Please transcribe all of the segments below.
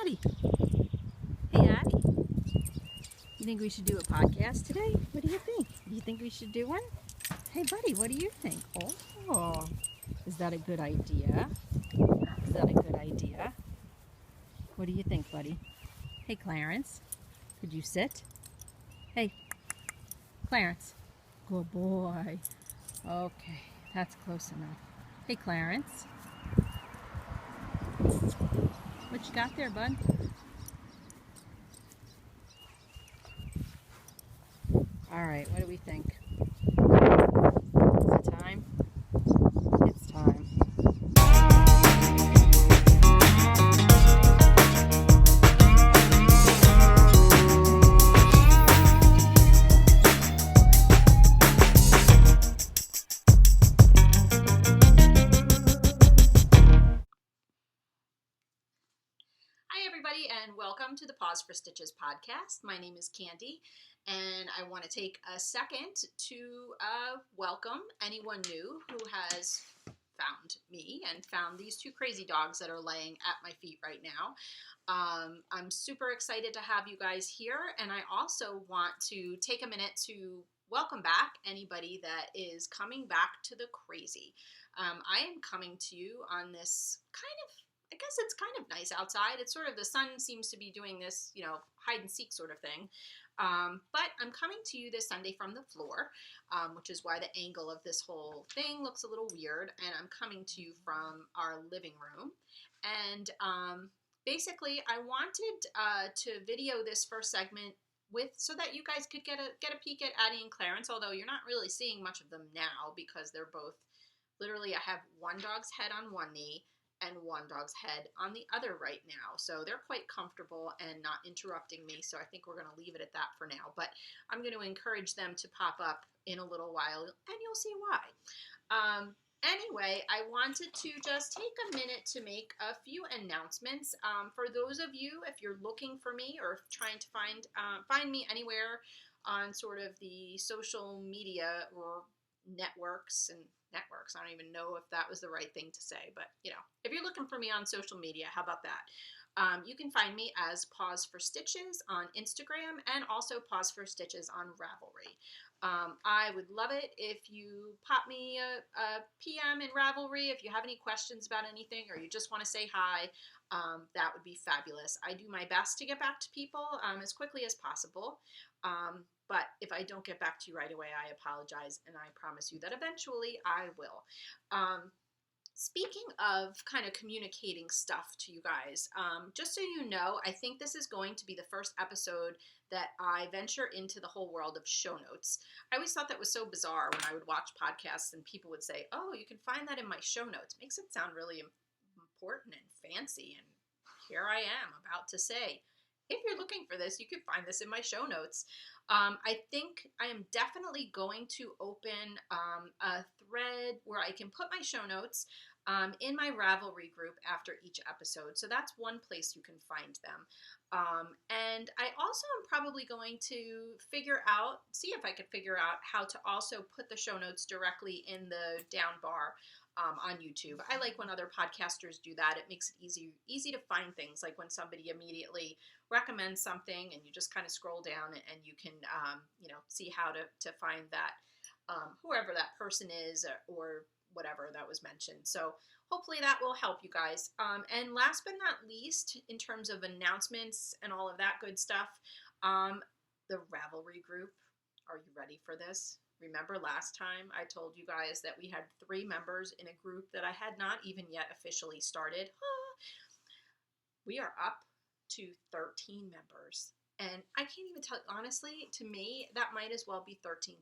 Addy. Hey, Addy. You think we should do a podcast today? What do you think? Do you think we should do one? Hey, buddy, what do you think? Oh, is that a good idea? Is that a good idea? What do you think, buddy? Hey, Clarence, could you sit? Hey, Clarence. Good boy. Okay, that's close enough. Hey, Clarence. What you got there, bud? All right, what do we think? Is it time? It's time. Hi, everybody, and welcome to the Paws4Stitches podcast. My name is Candy, and I want to take a second to welcome anyone new who has found me and found these two crazy dogs that are laying at my feet right now. I'm super excited to have you guys here, and I also want to take a minute to welcome back anybody that is coming back to the crazy. I am coming to you on this I guess it's kind of nice outside. It's sort of, the sun seems to be doing this, hide and seek sort of thing. But I'm coming to you this Sunday from the floor, which is why the angle of this whole thing looks a little weird. And I'm coming to you from our living room. And basically, I wanted to video this first segment so that you guys could get a peek at Addy and Clarence, although you're not really seeing much of them now because they're both, literally, I have one dog's head on one knee and one dog's head on the other right now. So they're quite comfortable and not interrupting me. So I think we're going to leave it at that for now. But I'm going to encourage them to pop up in a little while, and you'll see why. Anyway, I wanted to just take a minute to make a few announcements. For those of you, if you're looking for me or trying to find me anywhere on sort of the social media or networks. I don't even know if that was the right thing to say, but if you're looking for me on social media, how about that? You can find me as Paws4Stitches on Instagram and also Paws4Stitches on Ravelry. I would love it if you pop me a PM in Ravelry if you have any questions about anything or you just want to say hi. That would be fabulous. I do my best to get back to people as quickly as possible. But if I don't get back to you right away, I apologize, and I promise you that eventually I will. Speaking of kind of communicating stuff to you guys, just so you know, I think this is going to be the first episode that I venture into the whole world of show notes. I always thought that was so bizarre when I would watch podcasts and people would say, oh, you can find that in my show notes. Makes it sound really important and fancy, and here I am about to say, if you're looking for this, you can find this in my show notes. I think I am definitely going to open a thread where I can put my show notes in my Ravelry group after each episode. So that's one place you can find them. And I also am probably going to see if I could figure out how to also put the show notes directly in the down bar on YouTube. I like when other podcasters do that. It makes it easy to find things, like when somebody immediately recommends something and you just kind of scroll down and you can see how to find that whoever that person is or whatever that was mentioned. So hopefully that will help you guys. And last but not least, in terms of announcements and all of that good stuff, the Ravelry group. Are you ready for this? Remember last time I told you guys that we had 3 members in a group that I had not even yet officially started? We are up to 13 members. And I can't even tell, honestly, to me, that might as well be 13,000,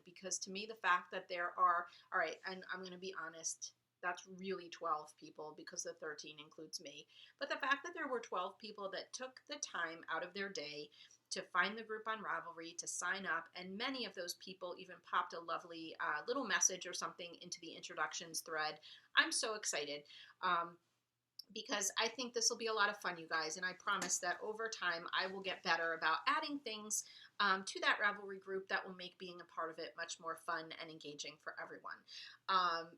because to me, the fact that there are, all right, and I'm going to be honest, that's really 12 people because the 13 includes me. But the fact that there were 12 people that took the time out of their day to find the group on Ravelry, to sign up, and many of those people even popped a lovely little message or something into the introductions thread. I'm so excited. Because I think this will be a lot of fun, you guys, and I promise that over time I will get better about adding things to that Ravelry group that will make being a part of it much more fun and engaging for everyone.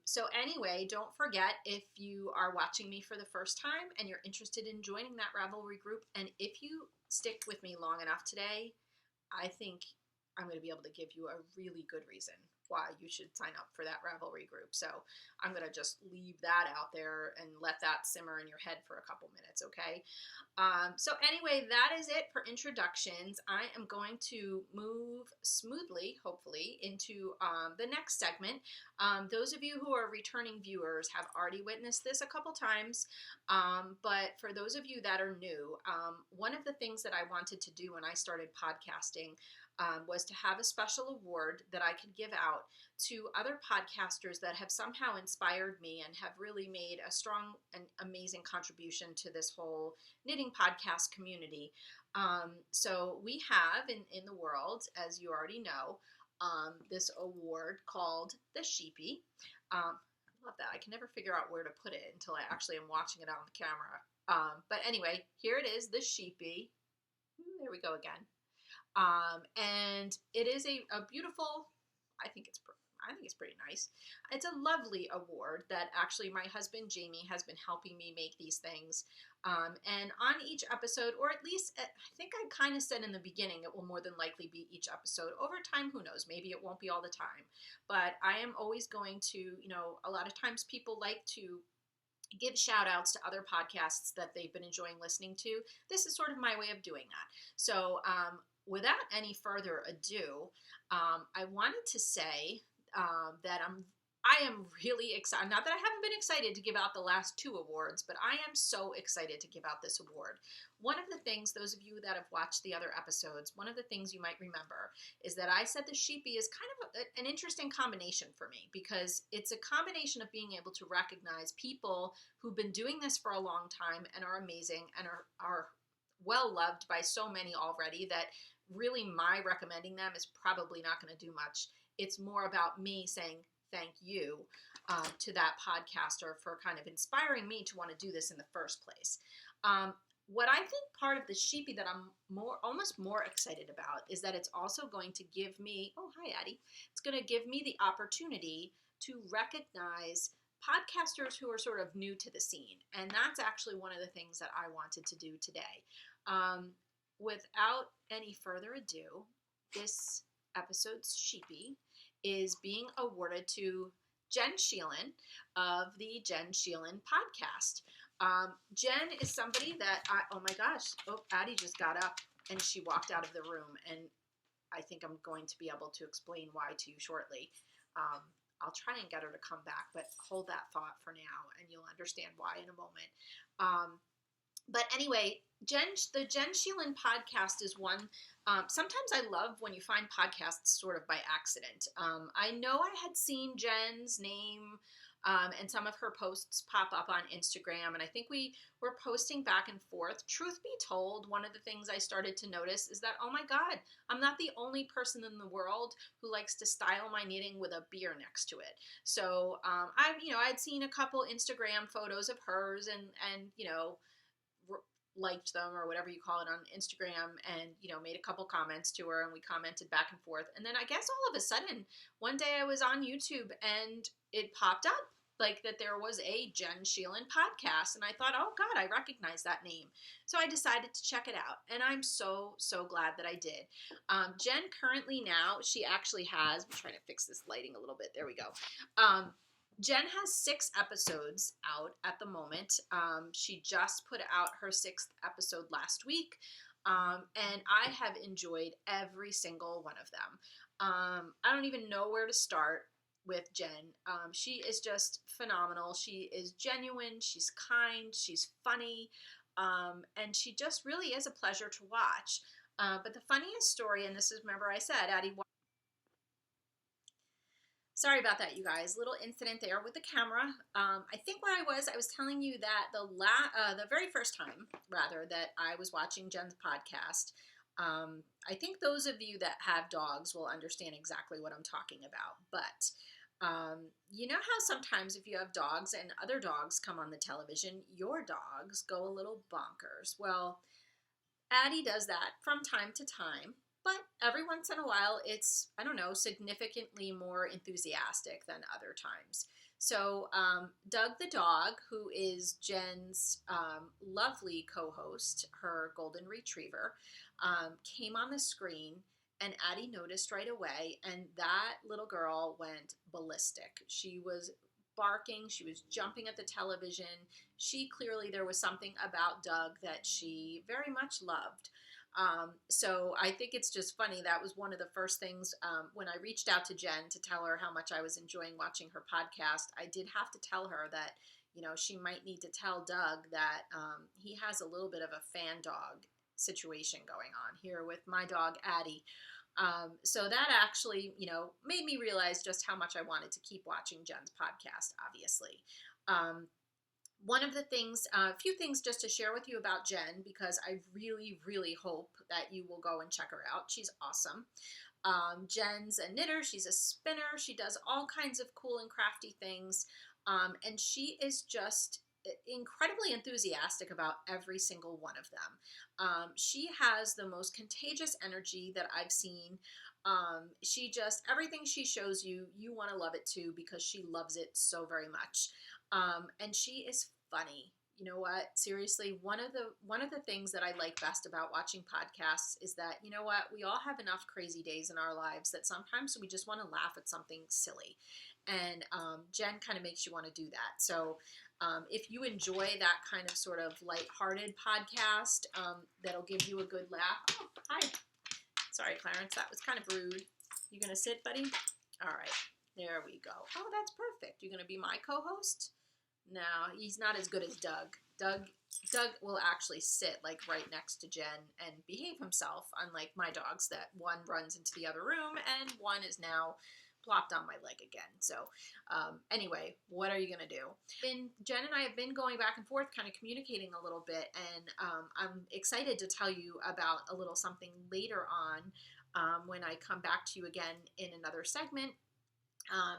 So anyway, don't forget, if you are watching me for the first time and you're interested in joining that Ravelry group, and if you stick with me long enough today, I think I'm going to be able to give you a really good reason why you should sign up for that Ravelry group. So I'm going to just leave that out there and let that simmer in your head for a couple minutes, okay? So anyway, that is it for introductions. I am going to move smoothly, hopefully, into the next segment. Those of you who are returning viewers have already witnessed this a couple times, but for those of you that are new, one of the things that I wanted to do when I started podcasting was to have a special award that I could give out to other podcasters that have somehow inspired me and have really made a strong and amazing contribution to this whole knitting podcast community. So we have in the world, as you already know, this award called the Sheepie. I love that. I can never figure out where to put it until I actually am watching it on the camera. But anyway, here it is, the Sheepie. There we go again. And it is a beautiful, I think it's pretty nice. It's a lovely award that actually my husband Jamie has been helping me make these things. And on each episode, or at least I think I kind of said in the beginning, it will more than likely be each episode. Over time, who knows? Maybe it won't be all the time. But I am always going to, a lot of times people like to give shout outs to other podcasts that they've been enjoying listening to. This is sort of my way of doing that. So, without any further ado, I wanted to say that I am really excited. Not that I haven't been excited to give out the last two awards, but I am so excited to give out this award. One of the things, those of you that have watched the other episodes, one of the things you might remember is that I said the Sheepie is kind of an interesting combination for me, because it's a combination of being able to recognize people who've been doing this for a long time and are amazing and are well loved by so many already that really my recommending them is probably not going to do much. It's more about me saying thank you to that podcaster for kind of inspiring me to want to do this in the first place. What I think part of the Sheepie that I'm almost more excited about is that it's also going to give me, oh, hi, Addy. It's going to give me the opportunity to recognize podcasters who are sort of new to the scene. And that's actually one of the things that I wanted to do today. Without any further ado, this episode's Sheepie is being awarded to Jenn Sheelen of the Jenn Sheelen Podcast. Jenn is somebody that oh my gosh, Addy just got up and she walked out of the room, and I think I'm going to be able to explain why to you shortly. I'll try and get her to come back, but hold that thought for now and you'll understand why in a moment. But anyway, the Jenn Sheelen Podcast is one. Sometimes I love when you find podcasts sort of by accident. I know I had seen Jenn's name and some of her posts pop up on Instagram, and I think we were posting back and forth. Truth be told, one of the things I started to notice is that, oh my God, I'm not the only person in the world who likes to style my knitting with a beer next to it. So I'd seen a couple Instagram photos of hers and liked them or whatever you call it on Instagram, and made a couple comments to her, and we commented back and forth. And then I guess all of a sudden one day I was on YouTube and it popped up like that there was a Jenn Sheelen Podcast, and I thought, oh God, I recognize that name. So I decided to check it out, and I'm so glad that I did. Jenn currently now, she actually has, I'm trying to fix this lighting a little bit, there we go. Jenn has 6 episodes out at the moment. She just put out her 6th episode last week, and I have enjoyed every single one of them. I don't even know where to start with Jenn. She is just phenomenal. She is genuine, she's kind, she's funny, and she just really is a pleasure to watch. But the funniest story, and this is, remember I said, Addy, sorry about that, you guys. Little incident there with the camera. I think where I was telling you that the very first time, rather, that I was watching Jenn's podcast. I think those of you that have dogs will understand exactly what I'm talking about. But you know how sometimes if you have dogs and other dogs come on the television, your dogs go a little bonkers. Well, Addy does that from time to time. but every once in a while it's, I don't know, significantly more enthusiastic than other times. So Doug the dog, who is Jenn's lovely co-host, her golden retriever, came on the screen, and Addy noticed right away, and that little girl went ballistic. She was barking, she was jumping at the television. There was something about Doug that she very much loved. So I think it's just funny. That was one of the first things when I reached out to Jenn to tell her how much I was enjoying watching her podcast. I did have to tell her that, she might need to tell Doug that he has a little bit of a fan dog situation going on here with my dog, Addy. So that actually, made me realize just how much I wanted to keep watching Jenn's podcast, obviously. One of the things, a few things just to share with you about Jenn, because I really, really hope that you will go and check her out. She's awesome. Jenn's a knitter. She's a spinner. She does all kinds of cool and crafty things. And she is just incredibly enthusiastic about every single one of them. She has the most contagious energy that I've seen. Everything she shows you, you want to love it too, because she loves it so very much. And she is funny. You know what? Seriously, one of the things that I like best about watching podcasts is that, we all have enough crazy days in our lives that sometimes we just want to laugh at something silly. And Jenn kind of makes you want to do that. So if you enjoy that kind of sort of lighthearted podcast that'll give you a good laugh. Oh, hi. Sorry, Clarence. That was kind of rude. You going to sit, buddy? All right. There we go. Oh, that's perfect. You're going to be my co-host? No, he's not as good as Doug. Doug will actually sit right next to Jenn and behave himself, unlike my dogs that one runs into the other room and one is now plopped on my leg again. So anyway, what are you going to do? Jenn and I have been going back and forth kind of communicating a little bit, and I'm excited to tell you about a little something later on when I come back to you again in another segment.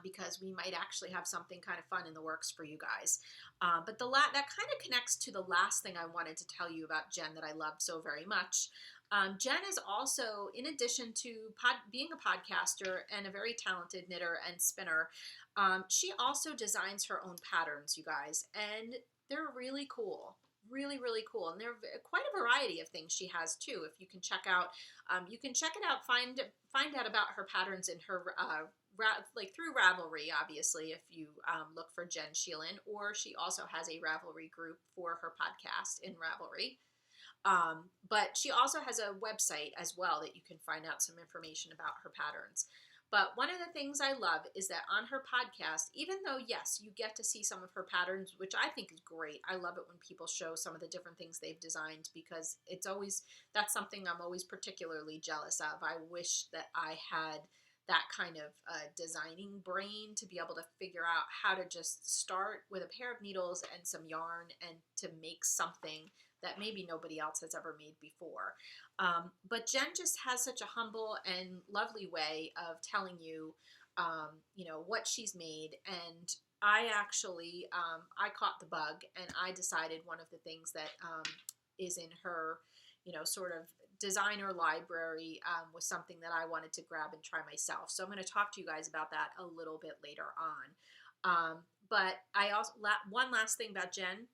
Because we might actually have something kind of fun in the works for you guys. But that kind of connects to the last thing I wanted to tell you about Jenn that I love so very much. Jenn is also, in addition to being a podcaster and a very talented knitter and spinner, she also designs her own patterns, you guys, and they're really cool. Really, really cool. And they're quite a variety of things she has too. If you can check out, find out about her patterns in her through Ravelry, obviously, if you look for Jenn Sheelen, or she also has a Ravelry group for her podcast in Ravelry. But she also has a website as well that you can find out some information about her patterns. But one of the things I love is that on her podcast, even though, yes, you get to see some of her patterns, which I think is great. I love it when people show some of the different things they've designed, because that's something I'm always particularly jealous of. I wish that I had that kind of designing brain to be able to figure out how to just start with a pair of needles and some yarn and to make something that maybe nobody else has ever made before. But Jenn just has such a humble and lovely way of telling you, what she's made. And I actually, I caught the bug, and I decided one of the things that is in her, sort of designer library was something that I wanted to grab and try myself. So I'm going to talk to you guys about that a little bit later on. But I also, one last thing about Jenn.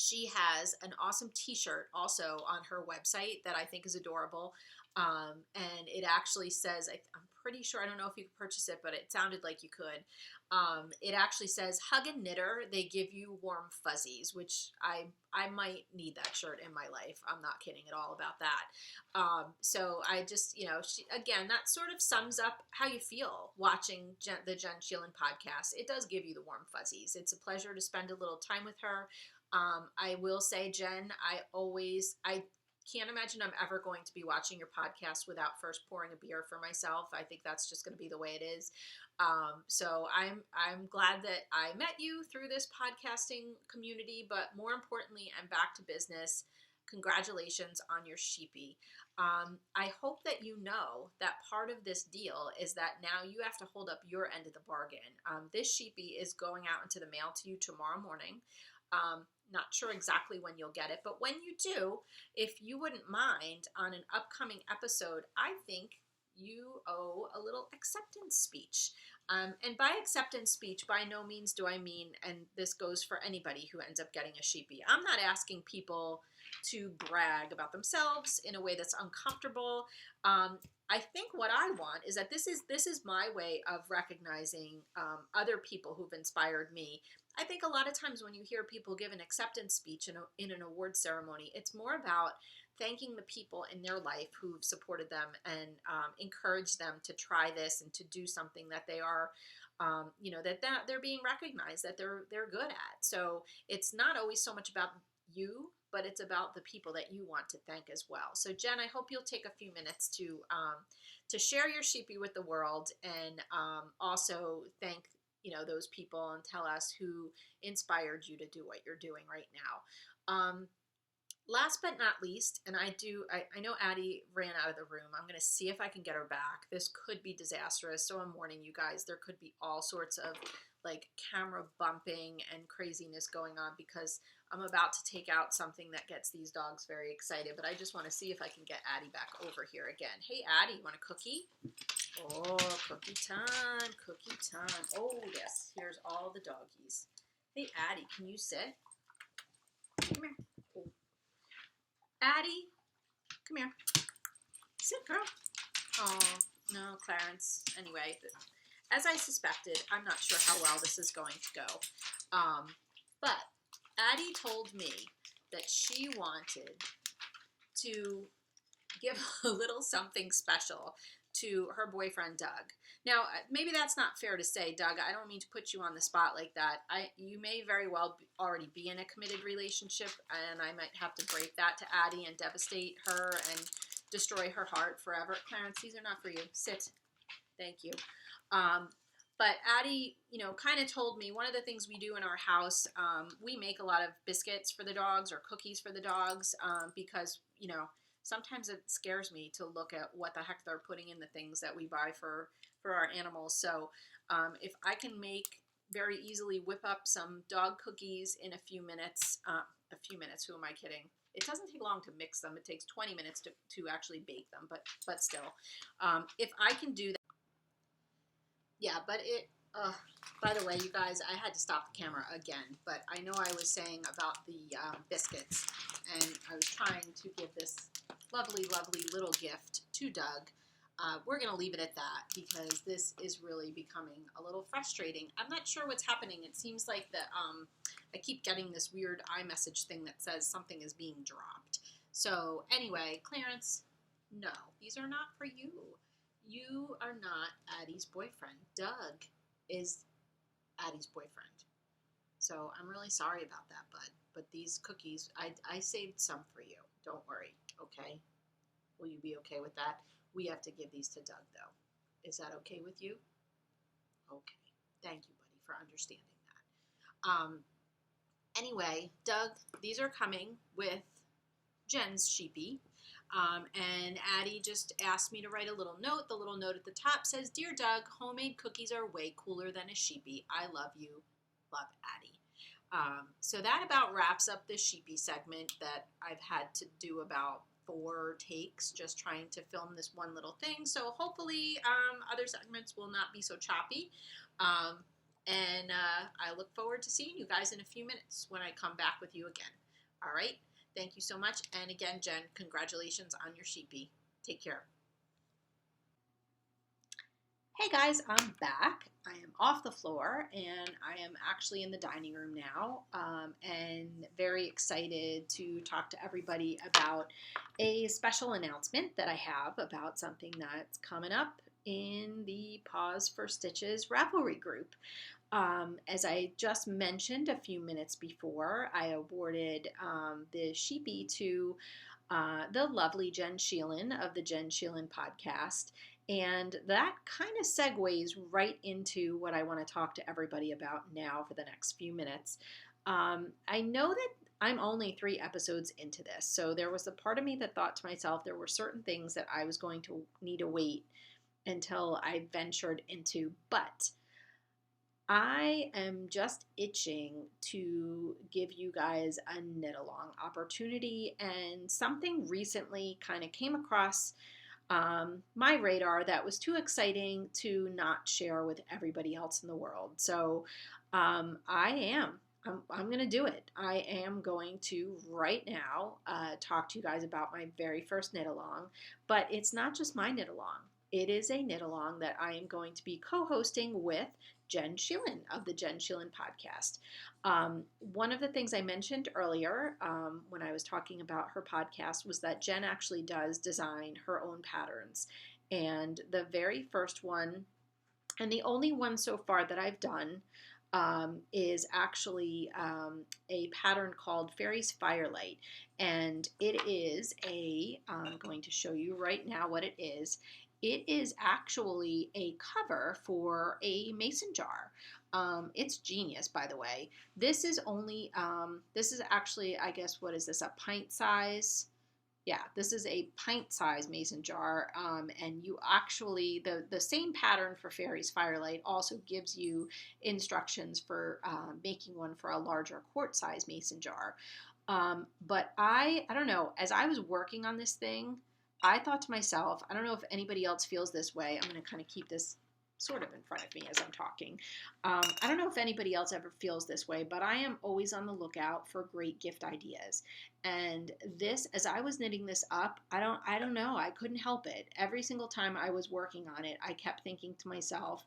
She has an awesome t-shirt also on her website that I think is adorable. And it actually says, I'm pretty sure, I don't know if you could purchase it, but it sounded like you could. It actually says, "Hug a knitter, they give you warm fuzzies," which I might need that shirt in my life. I'm not kidding at all about that. So I just, again, that sort of sums up how you feel watching the Jenn Sheelen podcast. It does give you the warm fuzzies. It's a pleasure to spend a little time with her. I will say, Jenn, I can't imagine I'm ever going to be watching your podcast without first pouring a beer for myself. I think that's just going to be the way it is. So I'm glad that I met you through this podcasting community, but more importantly, I'm back to business. Congratulations on your Sheepie. I hope that you know that part of this deal is that now you have to hold up your end of the bargain. This Sheepie is going out into the mail to you tomorrow morning. not sure exactly when you'll get it, but when you do, if you wouldn't mind, on an upcoming episode, I think you owe a little acceptance speech. And by acceptance speech, by no means do I mean, and this goes for anybody who ends up getting a Sheepie, I'm not asking people to brag about themselves in a way that's uncomfortable. I think what I want is that this is my way of recognizing other people who've inspired me. I think a lot of times when you hear people give an acceptance speech in an award ceremony, it's more about thanking the people in their life who've supported them and encouraged them to try this and to do something that they are, that they're being recognized, that they're good at. So it's not always so much about you, but it's about the people that you want to thank as well. So Jenn, I hope you'll take a few minutes to share your Sheepie with the world, and also thank those people and tell us who inspired you to do what you're doing right now. Last but not least, and I know Addy ran out of the room. I'm going to see if I can get her back. This could be disastrous, so I'm warning you guys. There could be all sorts of like camera bumping and craziness going on because I'm about to take out something that gets these dogs very excited. But I just want to see if I can get Addy back over here again. Hey, Addy, you want a cookie? Oh, cookie time, cookie time. Oh, yes, here's all the doggies. Hey, Addy, can you sit? Come here. Oh. Addy, come here. Sit, girl. Oh, no, Clarence. Anyway, as I suspected, I'm not sure how well this is going to go. But Addy told me that she wanted to give a little something special to her boyfriend, Doug. Now, maybe that's not fair to say, Doug. I don't mean to put you on the spot like that. You may very well already be in a committed relationship, and I might have to break that to Addy and devastate her and destroy her heart forever. Clarence, these are not for you. Sit. Thank you. But Addy, kind of told me one of the things we do in our house, we make a lot of biscuits for the dogs or cookies for the dogs because, sometimes it scares me to look at what the heck they're putting in the things that we buy for our animals. So if I can very easily whip up some dog cookies in a few minutes, who am I kidding? It doesn't take long to mix them. It takes 20 minutes to actually bake them, but still, if I can do that. Yeah, but by the way, you guys, I had to stop the camera again, but I know I was saying about the biscuits, and I was trying to give this lovely, lovely little gift to Doug. We're going to leave it at that because this is really becoming a little frustrating. I'm not sure what's happening. It seems like I keep getting this weird iMessage thing that says something is being dropped. So anyway, Clarence, no, these are not for you. You are not Addy's boyfriend. Doug is Addy's boyfriend. So I'm really sorry about that, bud. But these cookies, I saved some for you. Don't worry, okay? Will you be okay with that? We have to give these to Doug, though. Is that okay with you? Okay. Thank you, buddy, for understanding that. Anyway, Doug, these are coming with Jenn's Sheepie. And Addy just asked me to write a little note. The little note at the top says, "Dear Doug, homemade cookies are way cooler than a Sheepie. I love you. Love, Addy." So that about wraps up this Sheepie segment that I've had to do about 4 takes just trying to film this one little thing. So hopefully other segments will not be so choppy. And I look forward to seeing you guys in a few minutes when I come back with you again. All right? Thank you so much. And again, Jenn, congratulations on your Sheepie. Take care. Hey guys, I'm back. I am off the floor and I am actually in the dining room now and very excited to talk to everybody about a special announcement that I have about something that's coming up in the Paws4Stitches Ravelry group. As I just mentioned a few minutes before, I awarded the Sheepie to the lovely Jenn Sheelen of the Jenn Sheelen Podcast. And that kind of segues right into what I want to talk to everybody about now for the next few minutes. I know that I'm only 3 episodes into this, so there was a part of me that thought to myself there were certain things that I was going to need to wait until I ventured into, but I am just itching to give you guys a knit along opportunity, and something recently kind of came across my radar that was too exciting to not share with everybody else in the world. So I'm going to do it. I am going to right now talk to you guys about my very first knit along, but it's not just my knit along. It is a knit along that I am going to be co-hosting with Jenn Sheelen of the Jenn Sheelen Podcast. One of the things I mentioned earlier when I was talking about her podcast was that Jenn actually does design her own patterns. And the very first one, and the only one so far that I've done, is actually a pattern called Faerie's Firelight. And it is I'm going to show you right now what it is. It is actually a cover for a mason jar. It's genius, by the way. This is only, this is actually, I guess, what is this, a pint size? Yeah, this is a pint size mason jar, and you actually, the same pattern for Faerie's Firelight also gives you instructions for making one for a larger quart size mason jar. But I don't know, as I was working on this thing, I thought to myself, I don't know if anybody else feels this way. I'm going to kind of keep this sort of in front of me as I'm talking. I don't know if anybody else ever feels this way, but I am always on the lookout for great gift ideas. And this, as I was knitting this up, I don't know. I couldn't help it. Every single time I was working on it, I kept thinking to myself,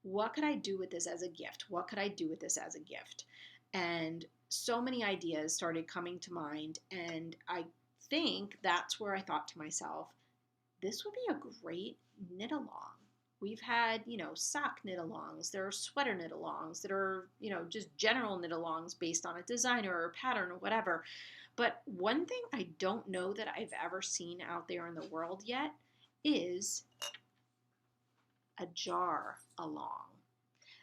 what could I do with this as a gift? What could I do with this as a gift? And so many ideas started coming to mind, and I think that's where I thought to myself, this would be a great knit along. We've had, sock knit alongs, there are sweater knit alongs that are, just general knit alongs based on a designer or pattern or whatever. But one thing I don't know that I've ever seen out there in the world yet is a jar along.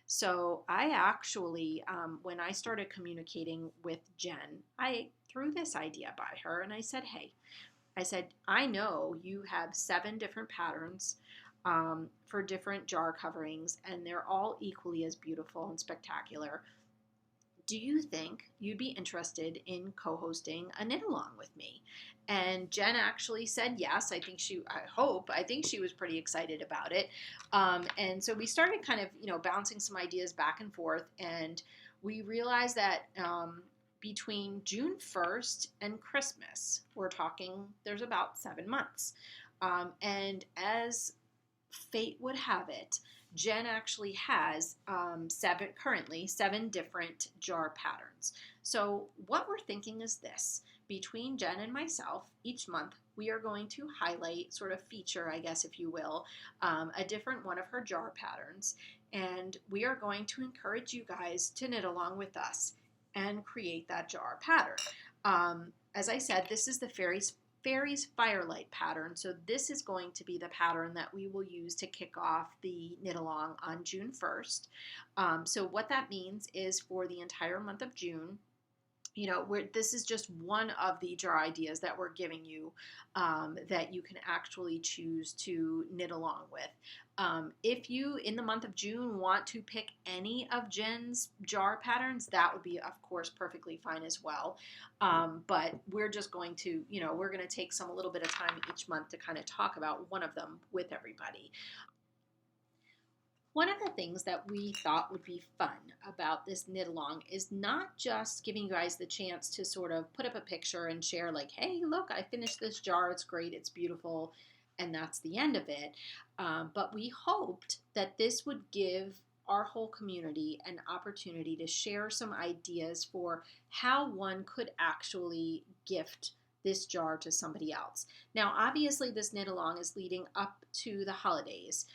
So I actually, when I started communicating with Jenn, I threw this idea by her and I said, hey, I know you have 7 different patterns for different jar coverings, and they're all equally as beautiful and spectacular. Do you think you'd be interested in co-hosting a knit along with me? And Jenn actually said yes. I think she was pretty excited about it. And so we started kind of, bouncing some ideas back and forth, and we realized that between June 1st and Christmas, we're talking, there's about 7 months. And as fate would have it, Jenn actually has 7 different jar patterns. So what we're thinking is this. Between Jenn and myself, each month we are going to highlight, sort of feature, I guess, if you will, a different one of her jar patterns. And we are going to encourage you guys to knit along with us and create that jar pattern. As I said, this is the Faerie's Firelight pattern. So this is going to be the pattern that we will use to kick off the knit along on June 1st. So what that means is for the entire month of June, this is just one of the jar ideas that we're giving you that you can actually choose to knit along with. If you, in the month of June, want to pick any of Jenn's jar patterns, that would be, of course, perfectly fine as well. But we're just going to, we're going to take a little bit of time each month to kind of talk about one of them with everybody. One of the things that we thought would be fun about this knit along is not just giving you guys the chance to sort of put up a picture and share like, hey, look, I finished this jar, it's great, it's beautiful, and that's the end of it. But we hoped that this would give our whole community an opportunity to share some ideas for how one could actually gift this jar to somebody else. Now, obviously, this knit along is leading up to the holidays.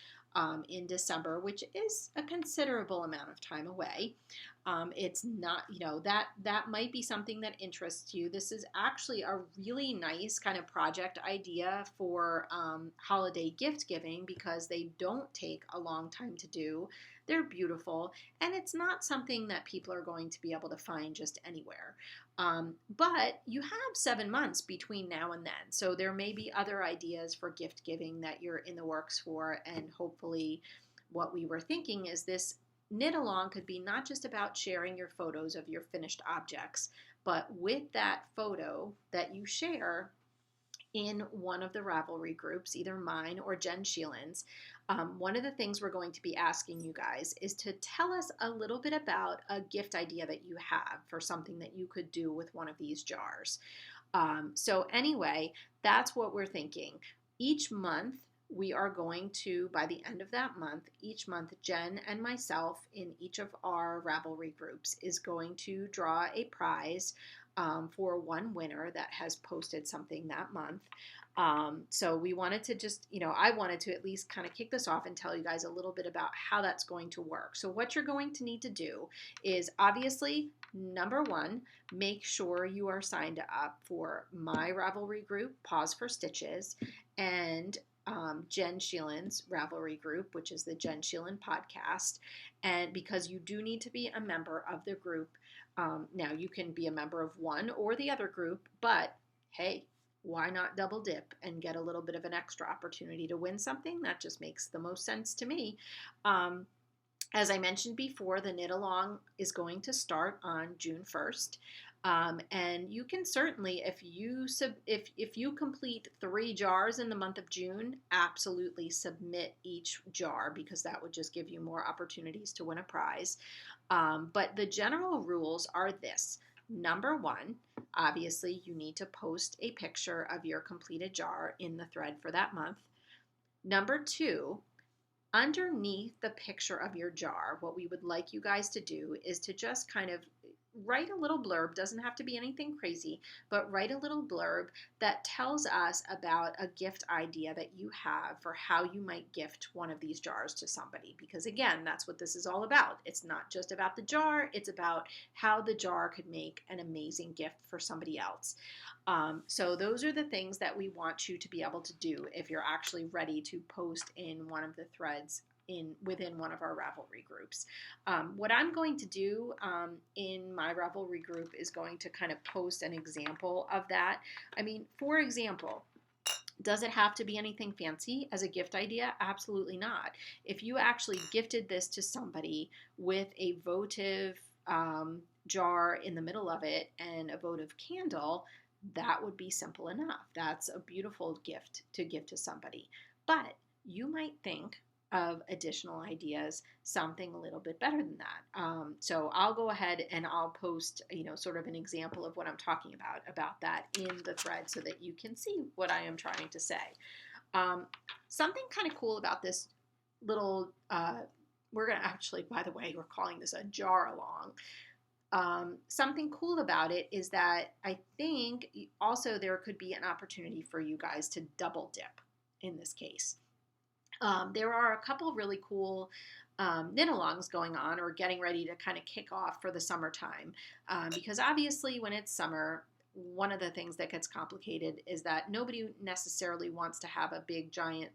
In December, which is a considerable amount of time away. It's not, that might be something that interests you. This is actually a really nice kind of project idea for holiday gift giving because they don't take a long time to do. They're beautiful, and it's not something that people are going to be able to find just anywhere. But you have 7 months between now and then, so there may be other ideas for gift giving that you're in the works for, and hopefully what we were thinking is this knit along could be not just about sharing your photos of your finished objects, but with that photo that you share in one of the Ravelry groups, either mine or Jenn Sheelen's, one of the things we're going to be asking you guys is to tell us a little bit about a gift idea that you have for something that you could do with one of these jars. So anyway, that's what we're thinking. Each month, we are going to, by the end of that month, each month, Jenn and myself in each of our Ravelry groups is going to draw a prize for one winner that has posted something that month. So we wanted to just, I wanted to at least kind of kick this off and tell you guys a little bit about how that's going to work. So what you're going to need to do is obviously, number one, make sure you are signed up for my Ravelry group, Paws4Stitches, and Jenn Sheelen's Ravelry group, which is the Jenn Sheelen Podcast. And because you do need to be a member of the group, now you can be a member of one or the other group, but hey, why not double dip and get a little bit of an extra opportunity to win something? That just makes the most sense to me. As I mentioned before, the knit along is going to start on June 1st. And you can certainly, if you complete 3 jars in the month of June, absolutely submit each jar, because that would just give you more opportunities to win a prize. But the general rules are this. Number one, obviously you need to post a picture of your completed jar in the thread for that month. Number two, underneath the picture of your jar, what we would like you guys to do is to just kind of write a little blurb. Doesn't have to be anything crazy, but write a little blurb that tells us about a gift idea that you have for how you might gift one of these jars to somebody. Because again, that's what this is all about. It's not just about the jar, it's about how the jar could make an amazing gift for somebody else. So those are the things that we want you to be able to do if you're actually ready to post in one of the threads within one of our Ravelry groups. What I'm going to do in my Ravelry group is going to kind of post an example of that. I mean, for example, does it have to be anything fancy as a gift idea? Absolutely not. If you actually gifted this to somebody with a votive jar in the middle of it and a votive candle, that would be simple enough. That's a beautiful gift to give to somebody. But you might think of additional ideas, something a little bit better than that. So I'll go ahead and I'll post, sort of an example of what I'm talking about that in the thread so that you can see what I am trying to say. Something kind of cool about this little, we're going to actually, by the way, we're calling this a jar along. Something cool about it is that I think also there could be an opportunity for you guys to double dip in this case. There are a couple really cool knit-alongs going on or getting ready to kind of kick off for the summertime. Because obviously when it's summer, one of the things that gets complicated is that nobody necessarily wants to have a big, giant,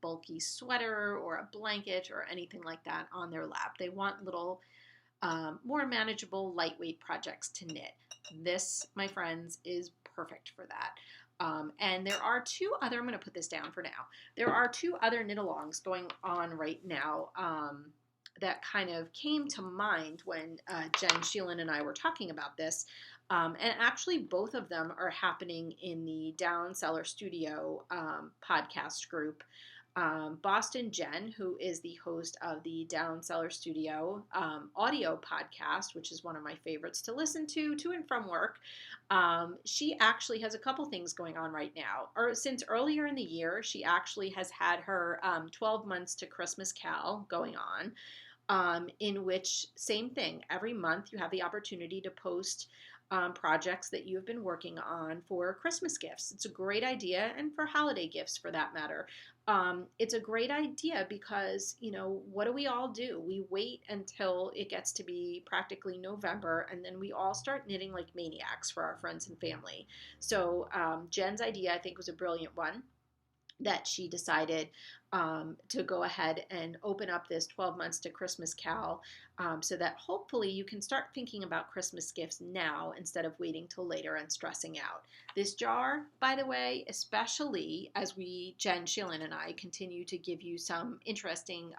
bulky sweater or a blanket or anything like that on their lap. They want little, more manageable, lightweight projects to knit. This, my friends, is perfect for that. And there are 2 other, I'm going to put this down for now. There are 2 other knit-alongs going on right now that kind of came to mind when Jenn Sheelen and I were talking about this. And actually both of them are happening in the Down Cellar Studio podcast group. Boston Jen, who is the host of the Down Cellar Studio audio podcast, which is one of my favorites to listen to and from work. She actually has a couple things going on right now. Or since earlier in the year, she actually has had her 12 months to Christmas Cal going on, in which, same thing, every month you have the opportunity to post projects that you have been working on for Christmas gifts. It's a great idea, and for holiday gifts for that matter. It's a great idea because, what do we all do? We wait until it gets to be practically November, and then we all start knitting like maniacs for our friends and family. So Jen's idea, I think, was a brilliant one. that she decided to go ahead and open up this 12 months to Christmas Cal, so that hopefully you can start thinking about Christmas gifts now instead of waiting till later and stressing out. This jar, by the way, especially as Jenn Sheelen and I, continue to give you some interesting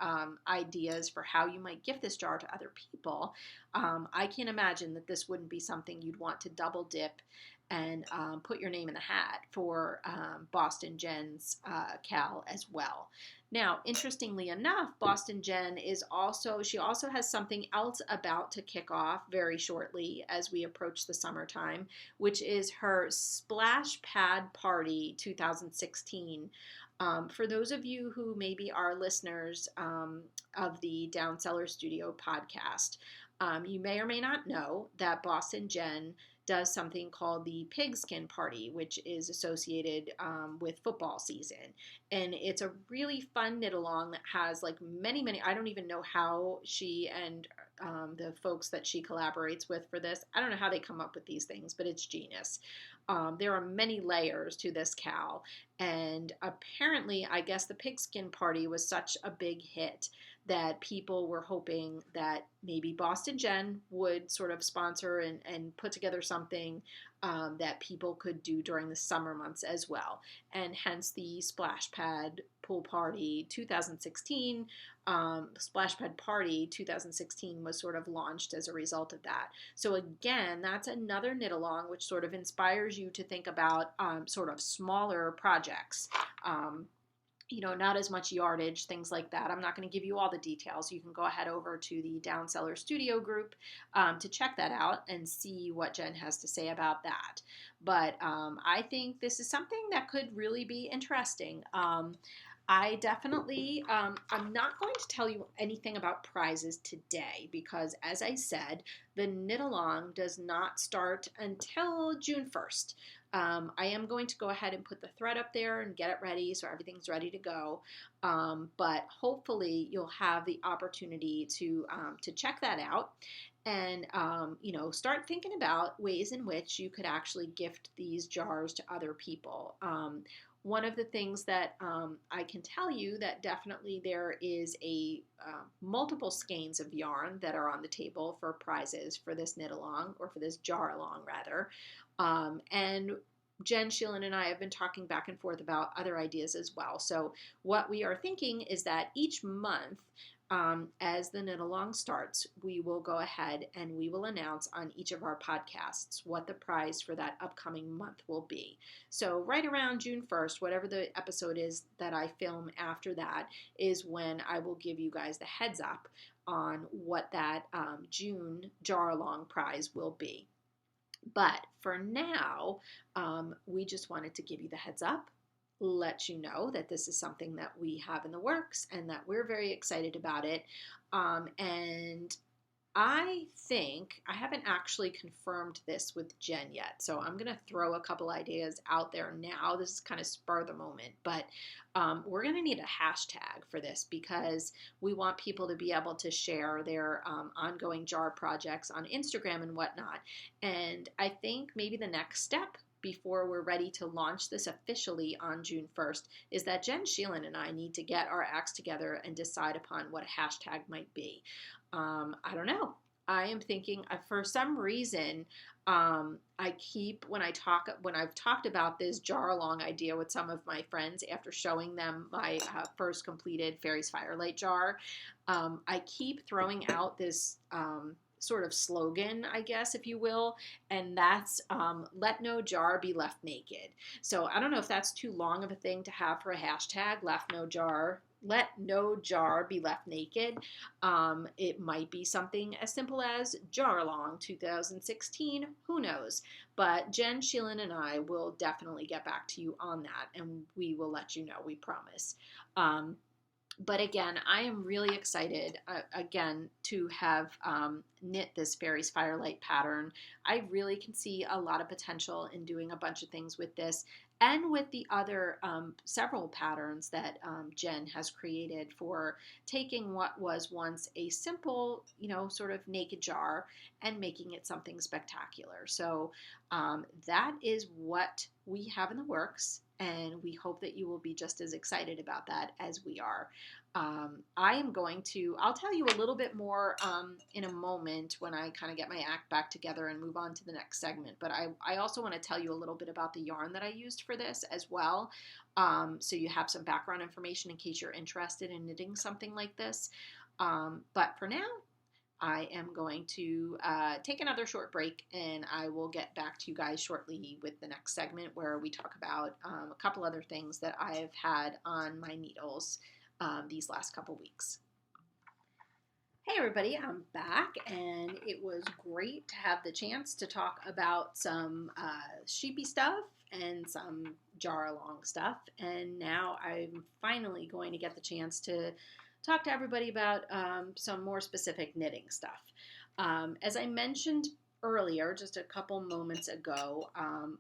ideas for how you might gift this jar to other people, I can't imagine that this wouldn't be something you'd want to double dip and put your name in the hat for Boston Jenn's Cal as well. Now, interestingly enough, Boston Jenn she also has something else about to kick off very shortly as we approach the summertime, which is her Splash Pad Party 2016. For those of you who maybe are listeners of the Down Cellar Studio podcast, you may or may not know that Boston Jenn does something called the Pigskin Party, which is associated with football season. And it's a really fun knit-along that has like many, I don't even know how she and the folks that she collaborates with for this, I don't know how they come up with these things, but it's genius. There are many layers to this Cal, and apparently, I guess the Pigskin Party was such a big hit that people were hoping that maybe Boston Jenn would sort of sponsor and put together something that people could do during the summer months as well. And hence the Splash Pad Pool Party 2016, Splash Pad Party 2016 was sort of launched as a result of that. So again, that's another knit along which sort of inspires you to think about sort of smaller projects. Not as much yardage, things like that. I'm not going to give you all the details. You can go ahead over to the Down Cellar Studio group to check that out and see what Jenn has to say about that. But I think this is something that could really be interesting. I definitely, I'm not going to tell you anything about prizes today because, as I said, the knit along does not start until June 1st. I am going to go ahead and put the thread up there and get it ready so everything's ready to go. But hopefully you'll have the opportunity to check that out and, start thinking about ways in which you could actually gift these jars to other people. One of the things that I can tell you that definitely there is multiple skeins of yarn that are on the table for prizes for this knit along, or for this jar along rather. And Jenn Sheelen and I have been talking back and forth about other ideas as well. So what we are thinking is that each month, as the knit along starts, we will go ahead and we will announce on each of our podcasts what the prize for that upcoming month will be. So right around June 1st, whatever the episode is that I film after that, is when I will give you guys the heads up on what that June jar along prize will be. But for now, we just wanted to give you the heads up, let you know that this is something that we have in the works and that we're very excited about it. And I think, I haven't actually confirmed this with Jenn yet, so I'm going to throw a couple ideas out there now. This is kind of spur of the moment, but we're going to need a hashtag for this because we want people to be able to share their ongoing jar projects on Instagram and whatnot. And I think maybe the next step before we're ready to launch this officially on June 1st is that Jenn Sheelen and I need to get our acts together and decide upon what a hashtag might be. I don't know. I am thinking for some reason, when I've talked about this jar along idea with some of my friends after showing them my first completed Faerie's Firelight jar, I keep throwing out this sort of slogan, I guess, if you will, and that's let no jar be left naked. So I don't know if that's too long of a thing to have for a hashtag, let no jar be left naked. It might be something as simple as jar along 2016, who knows? But Jenn Sheelen and I will definitely get back to you on that, and we will let you know, we promise. But again, I am really excited, again, to have knit this Faerie's Firelight pattern, I really can see a lot of potential in doing a bunch of things with this and with the other several patterns that Jenn has created for taking what was once a simple, sort of naked jar and making it something spectacular. So that is what we have in the works, and we hope that you will be just as excited about that as we are. I'll tell you a little bit more in a moment when I kind of get my act back together and move on to the next segment. But I also want to tell you a little bit about the yarn that I used for this as well. So you have some background information in case you're interested in knitting something like this. But for now, I am going to take another short break, and I will get back to you guys shortly with the next segment where we talk about a couple other things that I've had on my needles these last couple weeks. Hey everybody, I'm back, and it was great to have the chance to talk about some sheepy stuff and some jar along stuff, and now I'm finally going to get the chance to talk to everybody about some more specific knitting stuff. As I mentioned earlier, just a couple moments ago,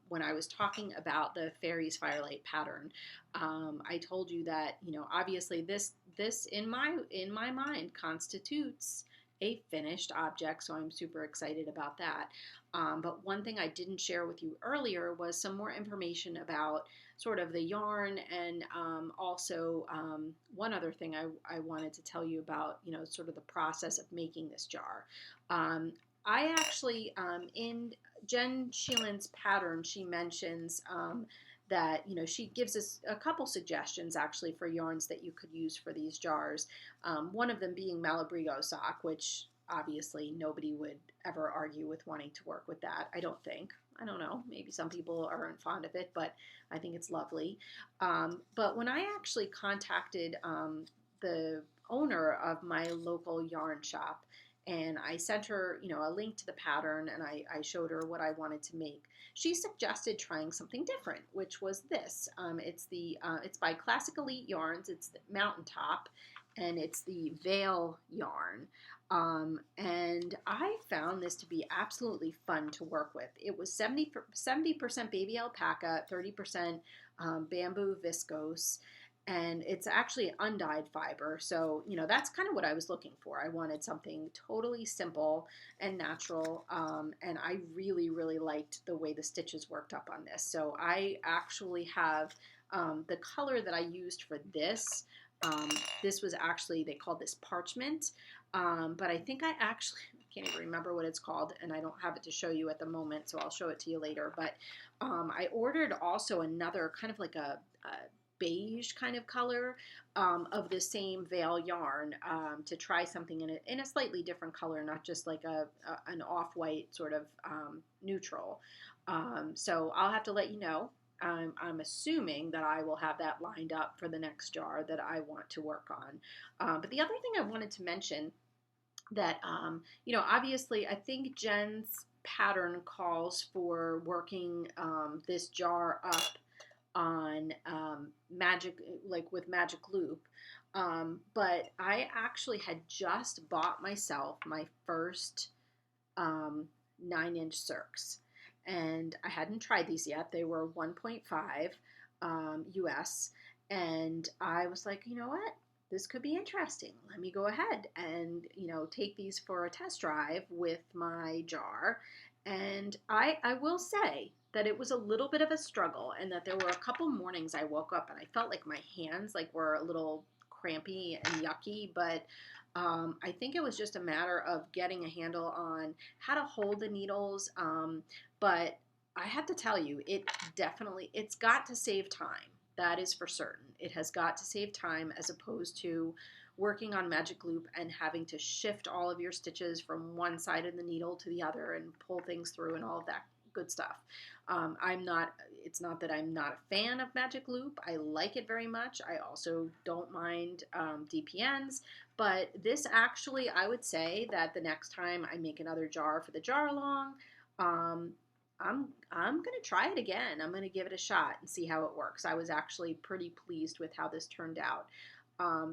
when I was talking about the Faerie's Firelight pattern, I told you that, obviously this in my mind constitutes a finished object, so I'm super excited about that. But one thing I didn't share with you earlier was some more information about sort of the yarn, and also one other thing I wanted to tell you about, sort of the process of making this jar. I actually, in Jenn Sheelen's pattern, she mentions that, she gives us a couple suggestions actually for yarns that you could use for these jars. One of them being Malabrigo sock, which obviously nobody would ever argue with wanting to work with that, I don't think. I don't know, maybe some people aren't fond of it, but I think it's lovely. But when I actually contacted the owner of my local yarn shop, and I sent her, a link to the pattern, and I showed her what I wanted to make, she suggested trying something different, which was this. It's by Classic Elite Yarns. It's the Mountaintop, and it's the Veil yarn. And I found this to be absolutely fun to work with. It was 70% baby alpaca, 30% bamboo viscose, and it's actually undyed fiber. So, that's kind of what I was looking for. I wanted something totally simple and natural, and I really, really liked the way the stitches worked up on this. So I actually have the color that I used for this. This was actually, they called this parchment, but I think I can't even remember what it's called, and I don't have it to show you at the moment, so I'll show it to you later. But I ordered also another kind of like a beige kind of color of the same Veil yarn to try something in a slightly different color, not just like an off-white sort of neutral. So I'll have to let you know. I'm assuming that I will have that lined up for the next jar that I want to work on. But the other thing I wanted to mention that, obviously I think Jenn's pattern calls for working this jar up on magic, like with magic loop. But I actually had just bought myself my first 9-inch circs. And I hadn't tried these yet. They were 1.5 US. And I was like, you know what? This could be interesting. Let me go ahead and, take these for a test drive with my jar. And I will say that it was a little bit of a struggle, and that there were a couple mornings I woke up and I felt like my hands were a little crampy and yucky, but I think it was just a matter of getting a handle on how to hold the needles. But I have to tell you, it's got to save time. That is for certain. It has got to save time as opposed to working on magic loop and having to shift all of your stitches from one side of the needle to the other and pull things through and all of that good stuff. It's not that I'm not a fan of magic loop. I like it very much. I also don't mind DPNs, but this actually, I would say that the next time I make another jar for the jar along, I'm going to try it again. I'm going to give it a shot and see how it works. I was actually pretty pleased with how this turned out.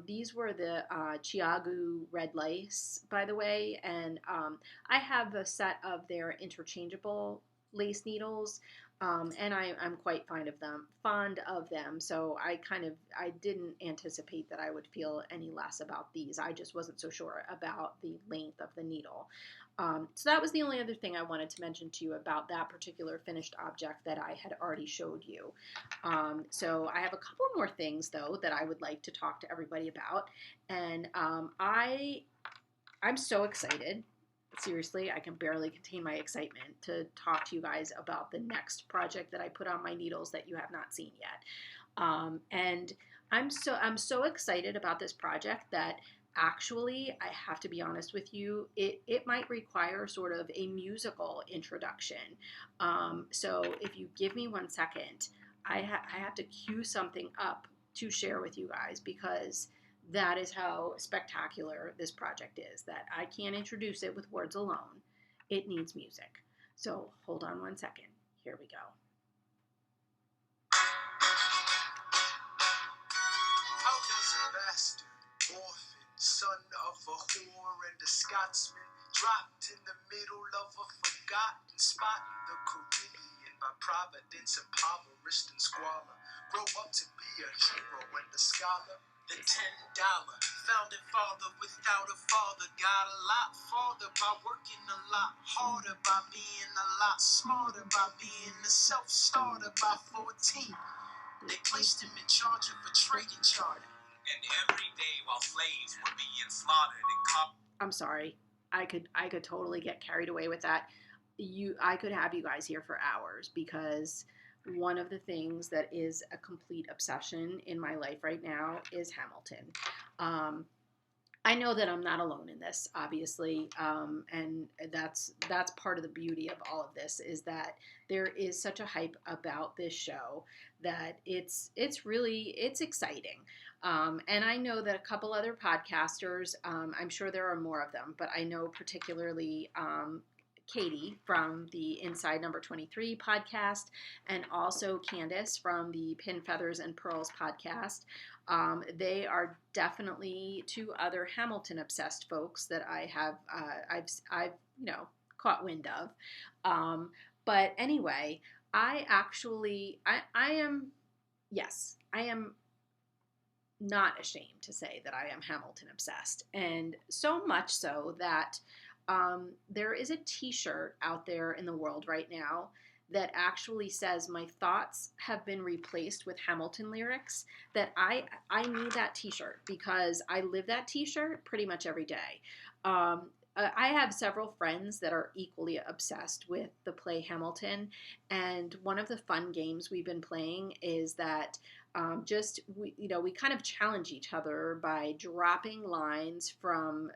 These were the Chiagu red lace, by the way, and I have a set of their interchangeable lace needles, and I'm quite fond of them. So I didn't anticipate that I would feel any less about these. I just wasn't so sure about the length of the needle. So that was the only other thing I wanted to mention to you about that particular finished object that I had already showed you. So I have a couple more things, though, that I would like to talk to everybody about. And I'm so excited. Seriously, I can barely contain my excitement to talk to you guys about the next project that I put on my needles that you have not seen yet. And I'm so excited about this project that actually, I have to be honest with you, it might require sort of a musical introduction. So if you give me 1 second, I have to cue something up to share with you guys, because that is how spectacular this project is, that I can't introduce it with words alone. It needs music. So hold on 1 second. Here we go. How does a bastard, orphan, son of a whore and a Scotsman, dropped in the middle of a forgotten spot in the Caribbean by providence, impoverished and squalor, grow up to be a hero and a scholar? The $10 founding father without a father got a lot farther by working a lot harder, by being a lot smarter, by being a self-starter. By 14, they placed him in charge of a trading charter. And every day while slaves were being slaughtered and I'm sorry. I could totally get carried away with that. I could have you guys here for hours, because one of the things that is a complete obsession in my life right now is Hamilton. I know that I'm not alone in this, obviously, and that's part of the beauty of all of this, is that there is such a hype about this show that it's exciting. And I know that a couple other podcasters, I'm sure there are more of them, but I know particularly Katie from the Inside Number 23 podcast, and also Candace from the Pin, Feathers, and Pearls podcast. They are definitely two other Hamilton obsessed folks that I have I've caught wind of. But anyway, I am not ashamed to say that I am Hamilton obsessed, and so much so that there is a t-shirt out there in the world right now that actually says my thoughts have been replaced with Hamilton lyrics. That I need that t-shirt, because I live that t-shirt pretty much every day. I have several friends that are equally obsessed with the play Hamilton, and one of the fun games we've been playing is that we kind of challenge each other by dropping lines from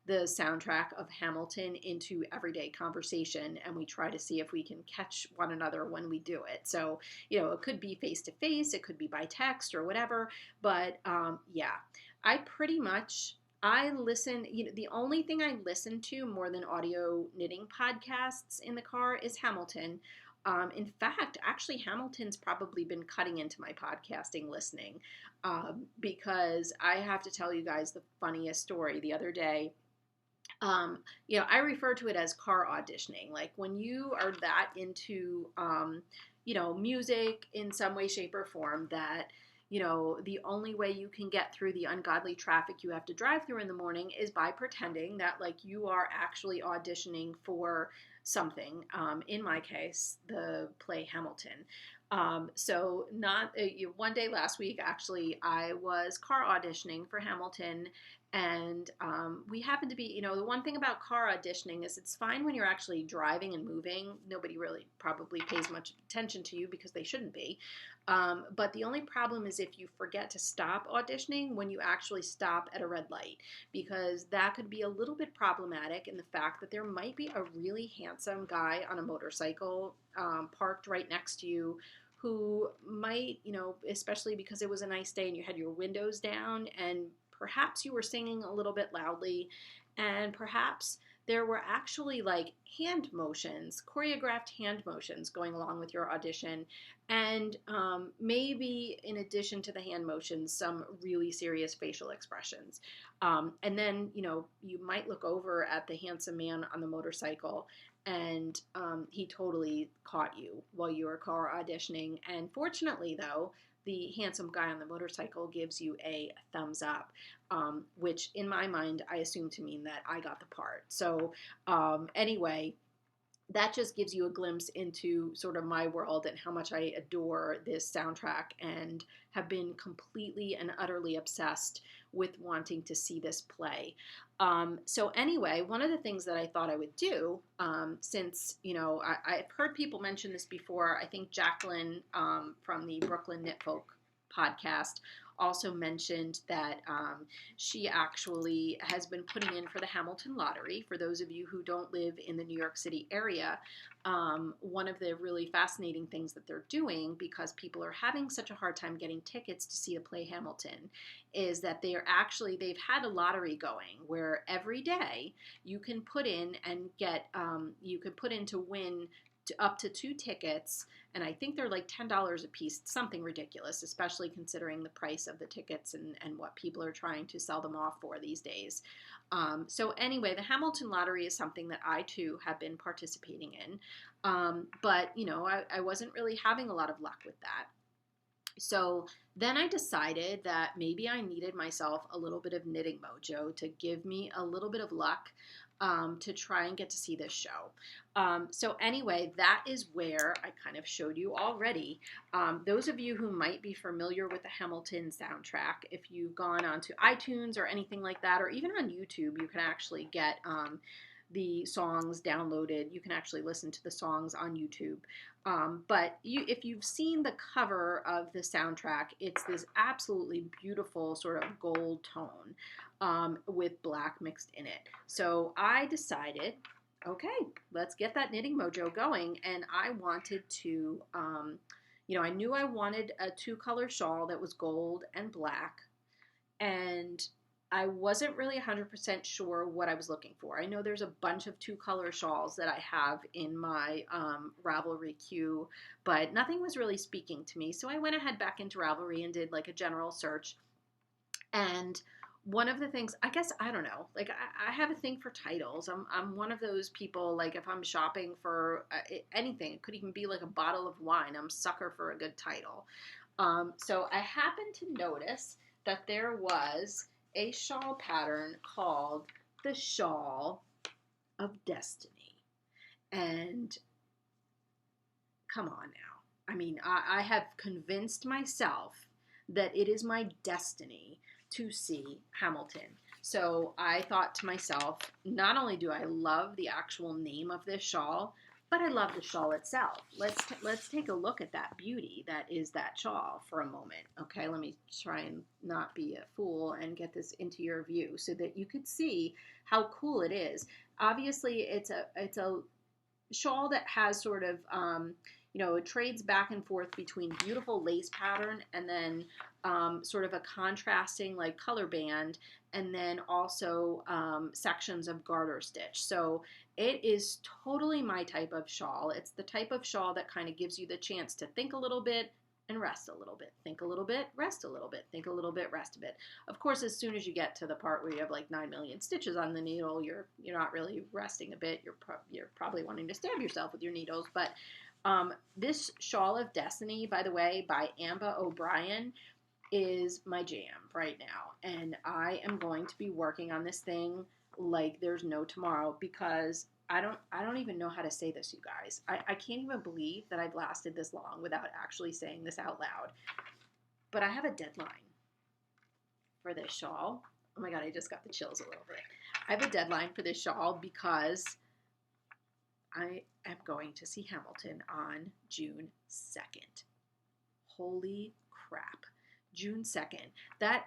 the soundtrack of Hamilton into everyday conversation, and we try to see if we can catch one another when we do it. So, it could be face to face, it could be by text or whatever, but I listen, the only thing I listen to more than audio knitting podcasts in the car is Hamilton. In fact, actually, Hamilton's probably been cutting into my podcasting listening, because I have to tell you guys the funniest story. The other day, I refer to it as car auditioning. Like when you are that into, music in some way, shape, or form, that, the only way you can get through the ungodly traffic you have to drive through in the morning is by pretending that like you are actually auditioning for something. In my case, the play Hamilton. So one day last week, actually, I was car auditioning for Hamilton, and we happened to be, the one thing about car auditioning is it's fine when you're actually driving and moving. Nobody really probably pays much attention to you, because they shouldn't be. But the only problem is if you forget to stop auditioning when you actually stop at a red light, because that could be a little bit problematic in the fact that there might be a really handsome guy on a motorcycle parked right next to you, who might, especially because it was a nice day and you had your windows down, and perhaps you were singing a little bit loudly, and perhaps there were actually like hand motions, choreographed hand motions going along with your audition. And maybe in addition to the hand motions, some really serious facial expressions. And then, you might look over at the handsome man on the motorcycle, and he totally caught you while you were car auditioning. And fortunately, though, the handsome guy on the motorcycle gives you a thumbs up, which in my mind, I assume to mean that I got the part. So anyway, that just gives you a glimpse into sort of my world and how much I adore this soundtrack and have been completely and utterly obsessed with wanting to see this play. So anyway, one of the things that I thought I would do, since, I've heard people mention this before. I think Jacqueline from the Brooklyn Knit Folk podcast also mentioned that she actually has been putting in for the Hamilton Lottery. For those of you who don't live in the New York City area, one of the really fascinating things that they're doing, because people are having such a hard time getting tickets to see the play Hamilton, is that they've had a lottery going where every day you can put in and get, you can put in to win up to 2 tickets, and I think they're like $10 a piece, something ridiculous, especially considering the price of the tickets and what people are trying to sell them off for these days. So anyway, the Hamilton Lottery is something that I too have been participating in, but I wasn't really having a lot of luck with that. So then I decided that maybe I needed myself a little bit of knitting mojo to give me a little bit of luck to try and get to see this show. So anyway, that is where I kind of showed you already. Those of you who might be familiar with the Hamilton soundtrack, if you've gone onto iTunes or anything like that, or even on YouTube, you can actually get the songs downloaded. You can actually listen to the songs on YouTube. But if you've seen the cover of the soundtrack, it's this absolutely beautiful sort of gold tone with black mixed in it. So I decided, okay, let's get that knitting mojo going. And I wanted to, I knew I wanted a 2-color shawl that was gold and black. And I wasn't really 100% sure what I was looking for. I know there's a bunch of 2-color shawls that I have in my Ravelry queue, but nothing was really speaking to me. So I went ahead back into Ravelry and did like a general search. And one of the things, I guess, I don't know, like I have a thing for titles. I'm one of those people, like if I'm shopping for anything, it could even be like a bottle of wine. I'm a sucker for a good title. So I happened to notice that there was a shawl pattern called the Shawl of Destiny. And come on now. I mean, I have convinced myself that it is my destiny to see Hamilton. So I thought to myself, not only do I love the actual name of this shawl, but I love the shawl itself. Let's take a look at that beauty that is that shawl for a moment. Okay, let me try and not be a fool and get this into your view so that you could see how cool it is. Obviously, it's a shawl that has sort of it trades back and forth between beautiful lace pattern and then sort of a contrasting like color band, and then also sections of garter stitch. So it is totally my type of shawl. It's the type of shawl that kind of gives you the chance to think a little bit and rest a little bit. Think a little bit, rest a little bit. Think a little bit, rest a bit. Of course, as soon as you get to the part where you have like 9 million stitches on the needle, you're not really resting a bit. You're probably wanting to stab yourself with your needles. But this Shawl of Destiny, by the way, by Amba O'Brien, is my jam right now. And I am going to be working on this thing like there's no tomorrow, because I don't even know how to say this, you guys. I can't even believe that I've lasted this long without actually saying this out loud. But I have a deadline for this shawl. Oh my God, I just got the chills a little bit. I have a deadline for this shawl because I am going to see Hamilton on June 2nd. Holy crap. June 2nd. That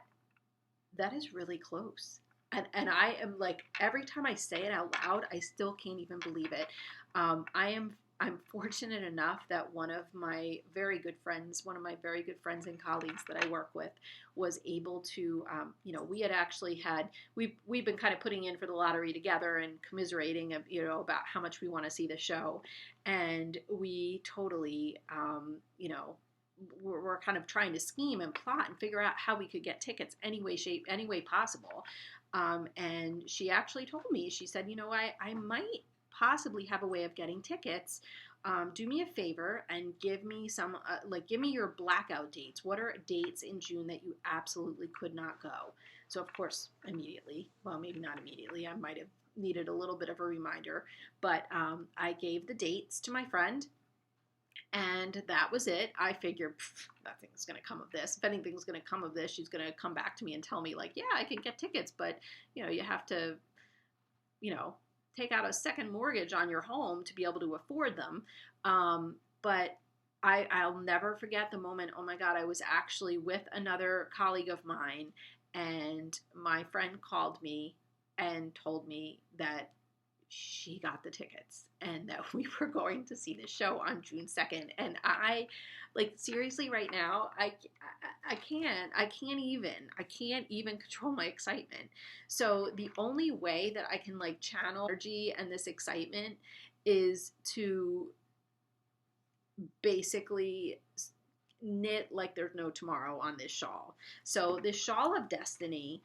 is really close. And I am like, every time I say it out loud, I still can't even believe it. I am I'm fortunate enough that one of my very good friends and colleagues that I work with was able to, we had actually we've been kind of putting in for the lottery together and commiserating, about how much we want to see the show. And we totally, we're kind of trying to scheme and plot and figure out how we could get tickets any way possible. And she actually told me, she said, I might possibly have a way of getting tickets. Do me a favor and give me give me your blackout dates. What are dates in June that you absolutely could not go? So of course, immediately, well, maybe not immediately, I might have needed a little bit of a reminder, but I gave the dates to my friend. And that was it. I figured nothing's going to come of this. If anything's going to come of this, she's going to come back to me and tell me like, yeah, I can get tickets, but you have to, take out a second mortgage on your home to be able to afford them. But I'll never forget the moment. Oh my God, I was actually with another colleague of mine, and my friend called me and told me that she got the tickets and that we were going to see the show on June 2nd. And I, seriously right now, I can't even control my excitement. So the only way that I can channel energy and this excitement is to basically knit like there's no tomorrow on this shawl. So this shawl of destiny,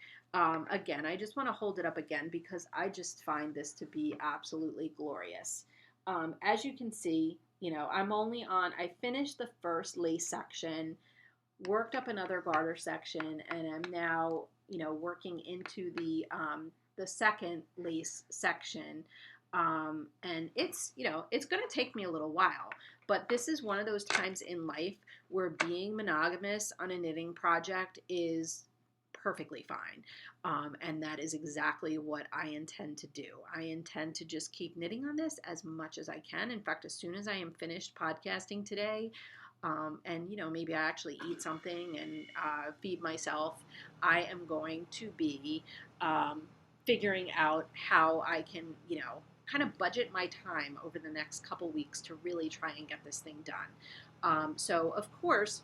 again, I just want to hold it up again because I just find this to be absolutely glorious. As you can see, I finished the first lace section, worked up another garter section, and I'm now, working into the second lace section. And it's going to take me a little while, but this is one of those times in life where being monogamous on a knitting project is perfectly fine. And that is exactly what I intend to do. I intend to just keep knitting on this as much as I can. In fact, as soon as I am finished podcasting today, and maybe I actually eat something and feed myself, I am going to be figuring out how I can, kind of budget my time over the next couple weeks to really try and get this thing done. So of course,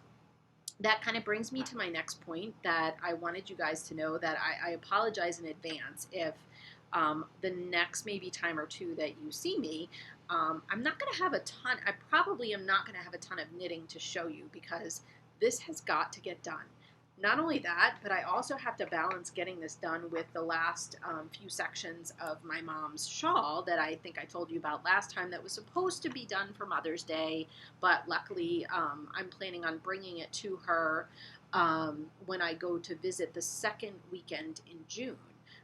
that kind of brings me to my next point that I wanted you guys to know, that I apologize in advance if the next maybe time or two that you see me, I'm not going to have I probably am not going to have a ton of knitting to show you because this has got to get done. Not only that, but I also have to balance getting this done with the last few sections of my mom's shawl that I think I told you about last time that was supposed to be done for Mother's Day, but luckily I'm planning on bringing it to her when I go to visit the second weekend in June.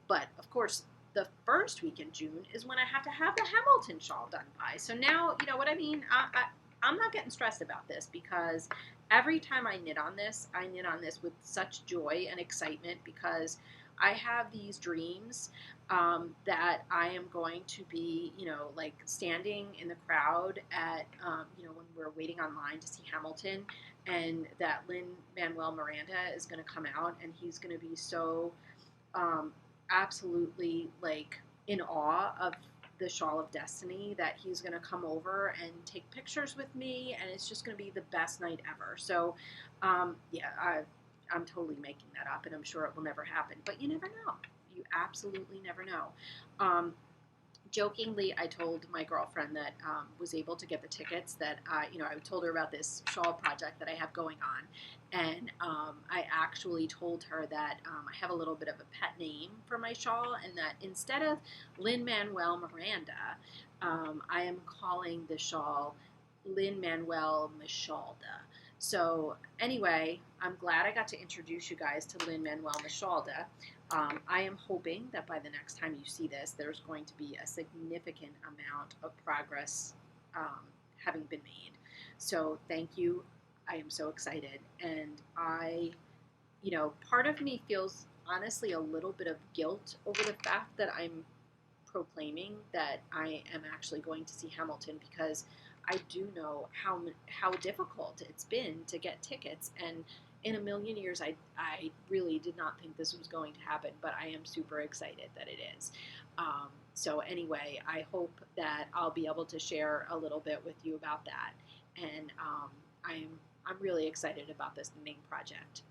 But of course, the first week in June is when I have to have the Hamilton shawl done by. So now, you know what I mean? I'm not getting stressed about this because every time I knit on this with such joy and excitement because I have these dreams that I am going to be, standing in the crowd at, when we're waiting online to see Hamilton, and that Lin-Manuel Miranda is going to come out and he's going to be so absolutely in awe of the Shawl of Destiny that he's going to come over and take pictures with me, and it's just going to be the best night ever. So, I'm totally making that up, and I'm sure it will never happen. But you never know. You absolutely never know. Jokingly, I told my girlfriend that was able to get the tickets that, I told her about this shawl project that I have going on. And I actually told her that I have a little bit of a pet name for my shawl, and that instead of Lin-Manuel Miranda, I am calling the shawl Lin-Manuel Michalda. So anyway, I'm glad I got to introduce you guys to Lin-Manuel Michalda. I am hoping that by the next time you see this, there's going to be a significant amount of progress having been made. So thank you. I am so excited. And part of me feels honestly a little bit of guilt over the fact that I'm proclaiming that I am actually going to see Hamilton, because I do know how difficult it's been to get tickets, and in a million years, I really did not think this was going to happen, but I am super excited that it is. So anyway, I hope that I'll be able to share a little bit with you about that. And I'm really excited about this knitting project.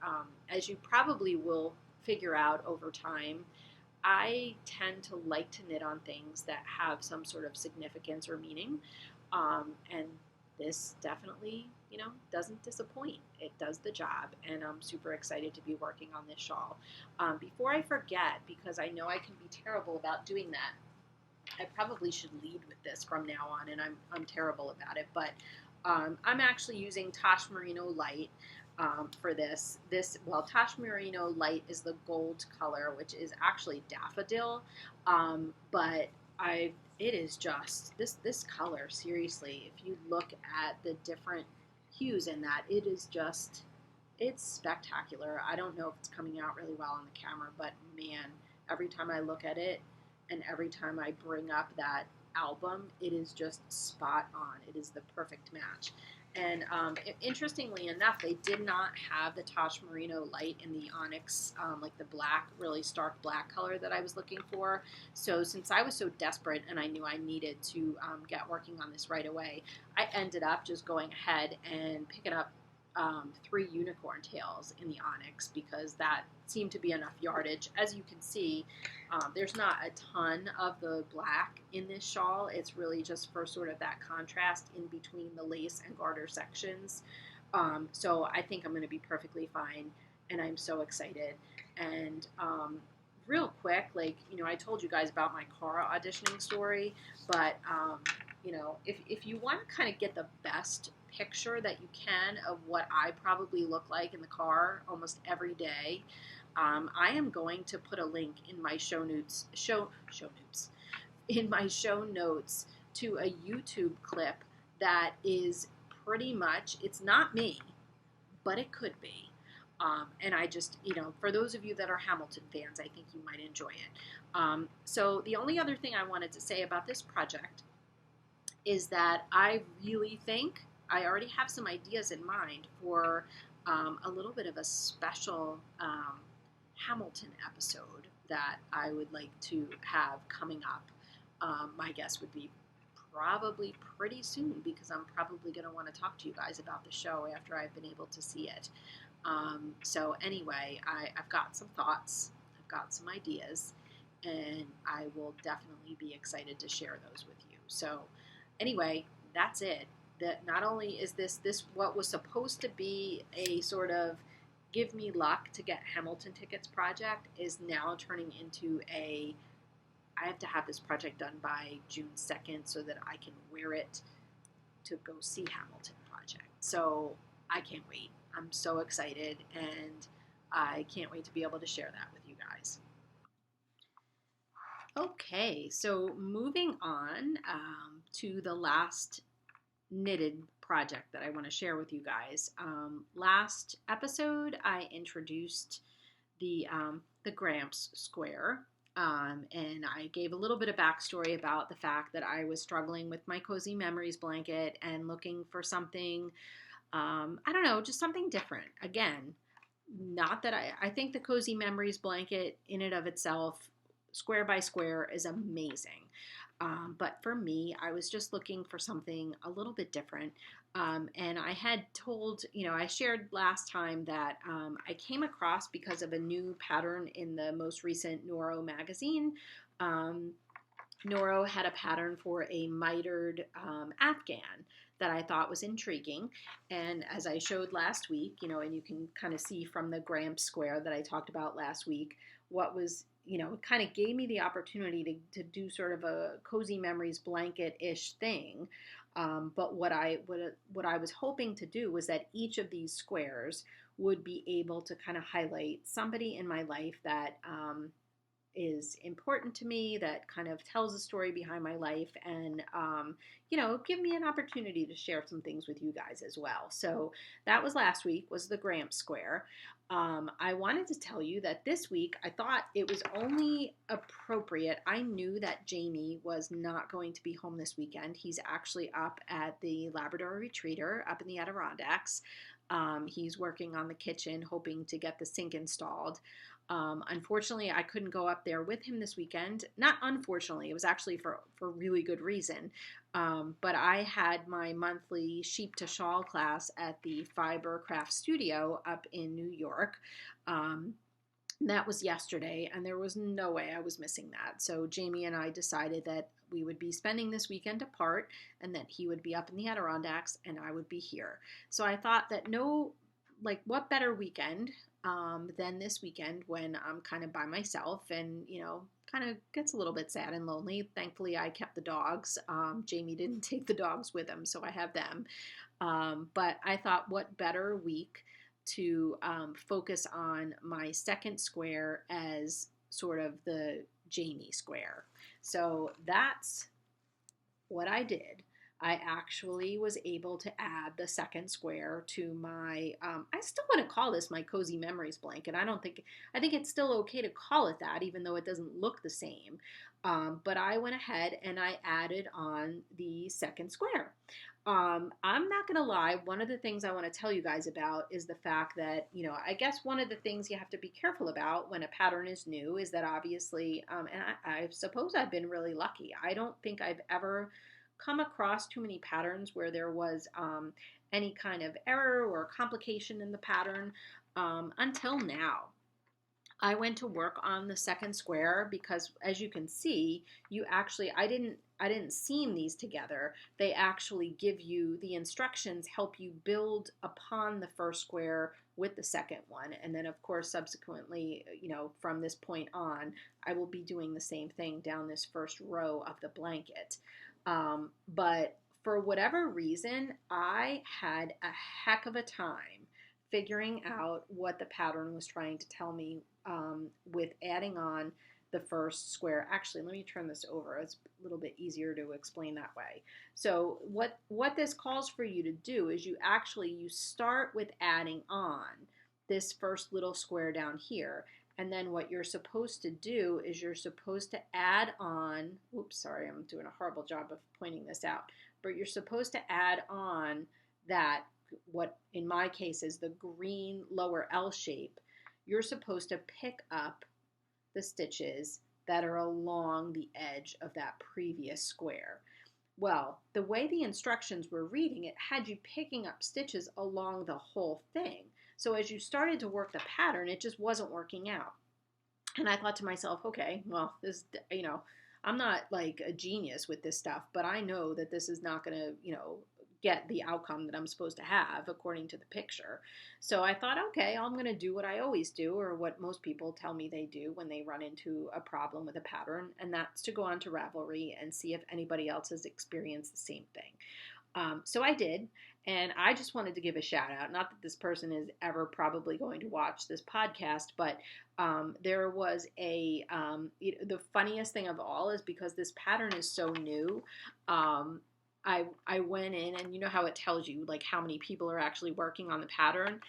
As you probably will figure out over time, I tend to like to knit on things that have some sort of significance or meaning. And this definitely, doesn't disappoint. It does the job, and I'm super excited to be working on this shawl. Before I forget, because I know I can be terrible about doing that, I probably should lead with this from now on, and I'm terrible about it, but I'm actually using Tosh Merino Light for this. Tosh Merino Light is the gold color, which is actually daffodil, but it is just this color. Seriously, if you look at the different hues in that, it's spectacular. I don't know if it's coming out really well on the camera, but man, every time I look at it and every time I bring up that album, it is just spot on. It is the perfect match. And interestingly enough, they did not have the Tosh Merino Light in the onyx, like the black, really stark black color that I was looking for. So since I was so desperate and I knew I needed to get working on this right away, I ended up just going ahead and picking up 3 unicorn tails in the onyx because that seemed to be enough yardage. As you can see, there's not a ton of the black in this shawl. It's really just for sort of that contrast in between the lace and garter sections. So I think I'm going to be perfectly fine, and I'm so excited. And real quick, I told you guys about my Cara auditioning story, but if you want to kind of get the best picture that you can of what I probably look like in the car almost every day, I am going to put a link in my show notes to a YouTube clip that is pretty much, it's not me, but it could be. And I just, for those of you that are Hamilton fans, I think you might enjoy it. So the only other thing I wanted to say about this project is that I really think I already have some ideas in mind for a little bit of a special Hamilton episode that I would like to have coming up. My guess would be probably pretty soon because I'm probably going to want to talk to you guys about the show after I've been able to see it. So anyway, I've got some thoughts, I've got some ideas, and I will definitely be excited to share those with you. So anyway, that's it. That not only is this what was supposed to be a sort of give me luck to get Hamilton tickets project is now turning into I have to have this project done by June 2nd so that I can wear it to go see Hamilton project. So I can't wait. I'm so excited, and I can't wait to be able to share that with you guys. Okay, so moving on to the last knitted project that I want to share with you guys. Last episode, I introduced the Gramps square, and I gave a little bit of backstory about the fact that I was struggling with my Cozy Memories blanket and looking for something, I don't know, just something different. Again, not that I think the Cozy Memories blanket in and of itself, square by square, is amazing. But for me, I was just looking for something a little bit different. And I had told, I shared last time that I came across, because of a new pattern in the most recent Noro magazine, Noro had a pattern for a mitered Afghan that I thought was intriguing. And as I showed last week, and you can kind of see from the Gramps square that I talked about last week, what was, it kind of gave me the opportunity to do sort of a Cozy Memories blanket-ish thing. But what I was hoping to do was that each of these squares would be able to kind of highlight somebody in my life that is important to me, that kind of tells a story behind my life, and give me an opportunity to share some things with you guys as well. So that was last week, was the Gramps square. I wanted to tell you that this week I thought it was only appropriate. I knew that Jamie was not going to be home this weekend. He's actually up at the Labrador Retreater up in the Adirondacks. He's working on the kitchen, hoping to get the sink installed. Unfortunately, I couldn't go up there with him this weekend. Not unfortunately, it was actually for really good reason. But I had my monthly sheep to shawl class at the Fiber Craft Studio up in New York. That was yesterday, and there was no way I was missing that. So Jamie and I decided that we would be spending this weekend apart, and that he would be up in the Adirondacks and I would be here. So I thought that what better weekend than this weekend when I'm kind of by myself and, kind of gets a little bit sad and lonely. Thankfully, I kept the dogs. Jamie didn't take the dogs with him, so I have them. But I thought, what better week to focus on my second square as sort of the Jamie square. So that's what I did. I actually was able to add the second square to my, I still want to call this my Cozy Memories blanket. I think it's still okay to call it that, even though it doesn't look the same. But I went ahead and I added on the second square. I'm not going to lie. One of the things I want to tell you guys about is the fact that, I guess one of the things you have to be careful about when a pattern is new is that obviously, and I suppose I've been really lucky. I don't think I've ever come across too many patterns where there was any kind of error or complication in the pattern until now. I went to work on the second square because, as you can see, I didn't seam these together. They actually give you the instructions, help you build upon the first square with the second one. And then, of course, subsequently, from this point on, I will be doing the same thing down this first row of the blanket. But for whatever reason, I had a heck of a time figuring out what the pattern was trying to tell me with adding on the first square. Actually, let me turn this over. It's a little bit easier to explain that way. So what this calls for you to do is you start with adding on this first little square down here. And then what you're supposed to do is you're supposed to add on, oops, sorry, I'm doing a horrible job of pointing this out, but you're supposed to add on that, what in my case is the green lower L shape. You're supposed to pick up the stitches that are along the edge of that previous square. Well, the way the instructions were reading, it had you picking up stitches along the whole thing. So as you started to work the pattern, it just wasn't working out. And I thought to myself, okay, well, I'm not like a genius with this stuff, but I know that this is not going to, get the outcome that I'm supposed to have according to the picture. So I thought, okay, I'm going to do what I always do, or what most people tell me they do when they run into a problem with a pattern, and that's to go on to Ravelry and see if anybody else has experienced the same thing. So I did, and I just wanted to give a shout out. Not that this person is ever probably going to watch this podcast, but there was the funniest thing of all is because this pattern is so new, I went in, and you know how it tells you like how many people are actually working on the pattern.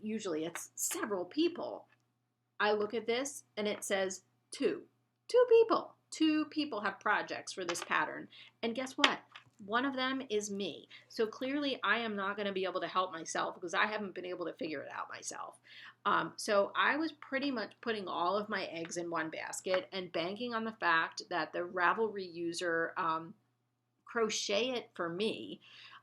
Usually it's several people. I look at this and it says two people. 2 people have projects for this pattern. And guess what? One of them is me. So clearly I am not going to be able to help myself because I haven't been able to figure it out myself. So I was pretty much putting all of my eggs in one basket and banking on the fact that the Ravelry user, Crochet It For Me,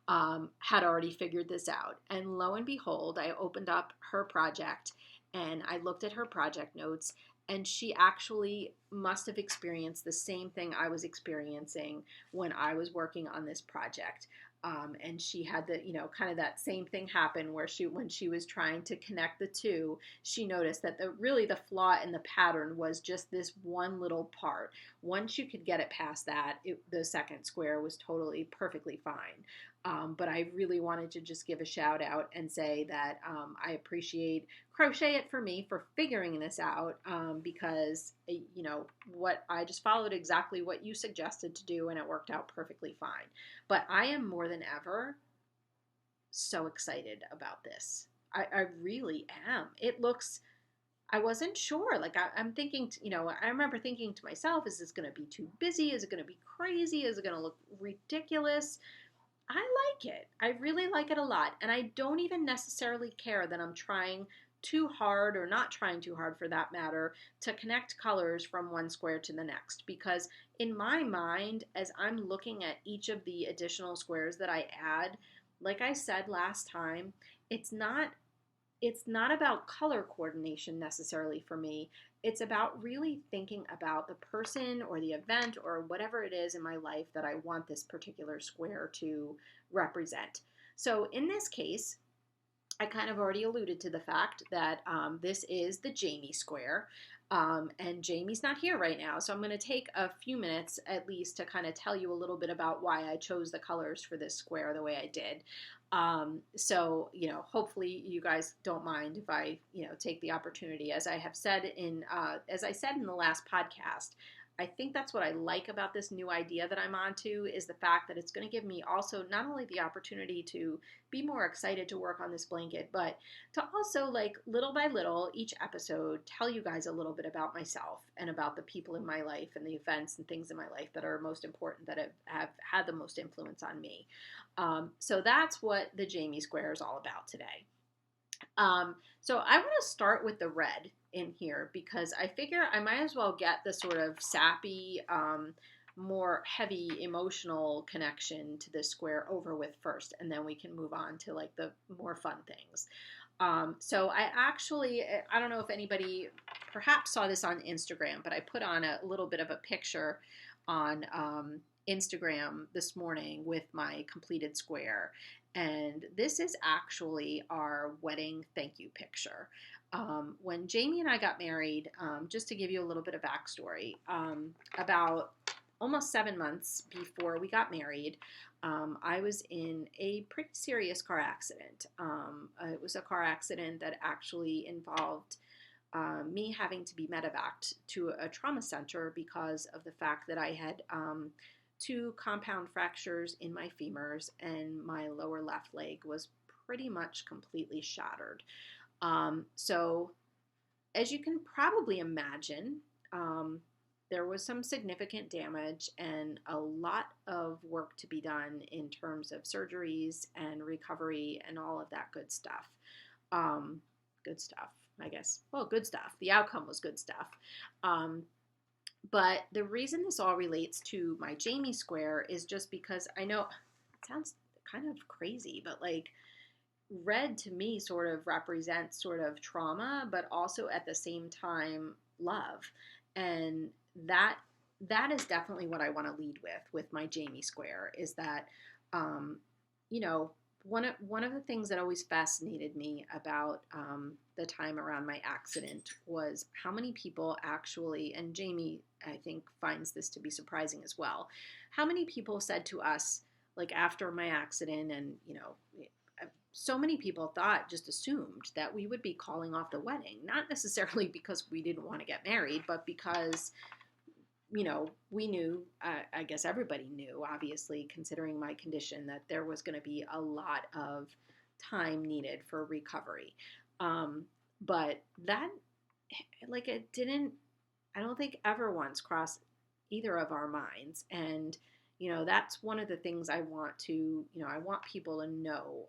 had already figured this out. And lo and behold, I opened up her project and I looked at her project notes, and she actually must have experienced the same thing I was experiencing when I was working on this project. And she had the, kind of that same thing happen where when she was trying to connect the two, she noticed that the flaw in the pattern was just this one little part. Once you could get it past that, the second square was totally perfectly fine. But I really wanted to just give a shout out and say that I appreciate Crochet It For Me for figuring this out, because what I just followed exactly what you suggested to do, and it worked out perfectly fine. But I am more than ever so excited about this. I really am. I wasn't sure. Like I'm thinking, I remember thinking to myself, is this going to be too busy? Is it going to be crazy? Is it going to look ridiculous? I like it. I really like it a lot. And I don't even necessarily care that I'm trying too hard, or not trying too hard for that matter, to connect colors from one square to the next. Because in my mind, as I'm looking at each of the additional squares that I add, like I said last time, it's not about color coordination necessarily for me. It's about really thinking about the person or the event or whatever it is in my life that I want this particular square to represent. So in this case, I kind of already alluded to the fact that this is the Jamie square. And Jamie's not here right now, so I'm going to take a few minutes at least to kind of tell you a little bit about why I chose the colors for this square the way I did. So, hopefully you guys don't mind if I, take the opportunity. As I said in the last podcast, I think that's what I like about this new idea that I'm onto, is the fact that it's going to give me also not only the opportunity to be more excited to work on this blanket, but to also, like, little by little, each episode, tell you guys a little bit about myself and about the people in my life and the events and things in my life that are most important, that have had the most influence on me. So that's what the Jamie Square is all about today. So I want to start with the red in here, because I figure I might as well get the sort of sappy, more heavy emotional connection to this square over with first, and then we can move on to like the more fun things. So I don't know if anybody perhaps saw this on Instagram, but I put on a little bit of a picture on Instagram this morning with my completed square. And this is actually our wedding thank you picture. When Jamie and I got married, just to give you a little bit of backstory, about almost 7 months before we got married, I was in a pretty serious car accident. It was a car accident that actually involved me having to be medevaced to a trauma center because of the fact that I had 2 compound fractures in my femurs, and my lower left leg was pretty much completely shattered. So as you can probably imagine, there was some significant damage and a lot of work to be done in terms of surgeries and recovery and all of that good stuff. Good stuff, I guess. Well, good stuff. The outcome was good stuff. But the reason this all relates to my Jamie square is just because I know it sounds kind of crazy, but like red to me sort of represents sort of trauma, but also at the same time love. And that is definitely what I want to lead with my Jamie square, is that one of the things that always fascinated me about the time around my accident was how many people actually, and Jamie I think finds this to be surprising as well, how many people said to us, like after my accident, and so many people just assumed that we would be calling off the wedding, not necessarily because we didn't want to get married, but because we knew, I guess everybody knew, obviously, considering my condition, that there was going to be a lot of time needed for recovery. But that, like, I don't think ever once crossed either of our minds. And, that's one of the things I want people to know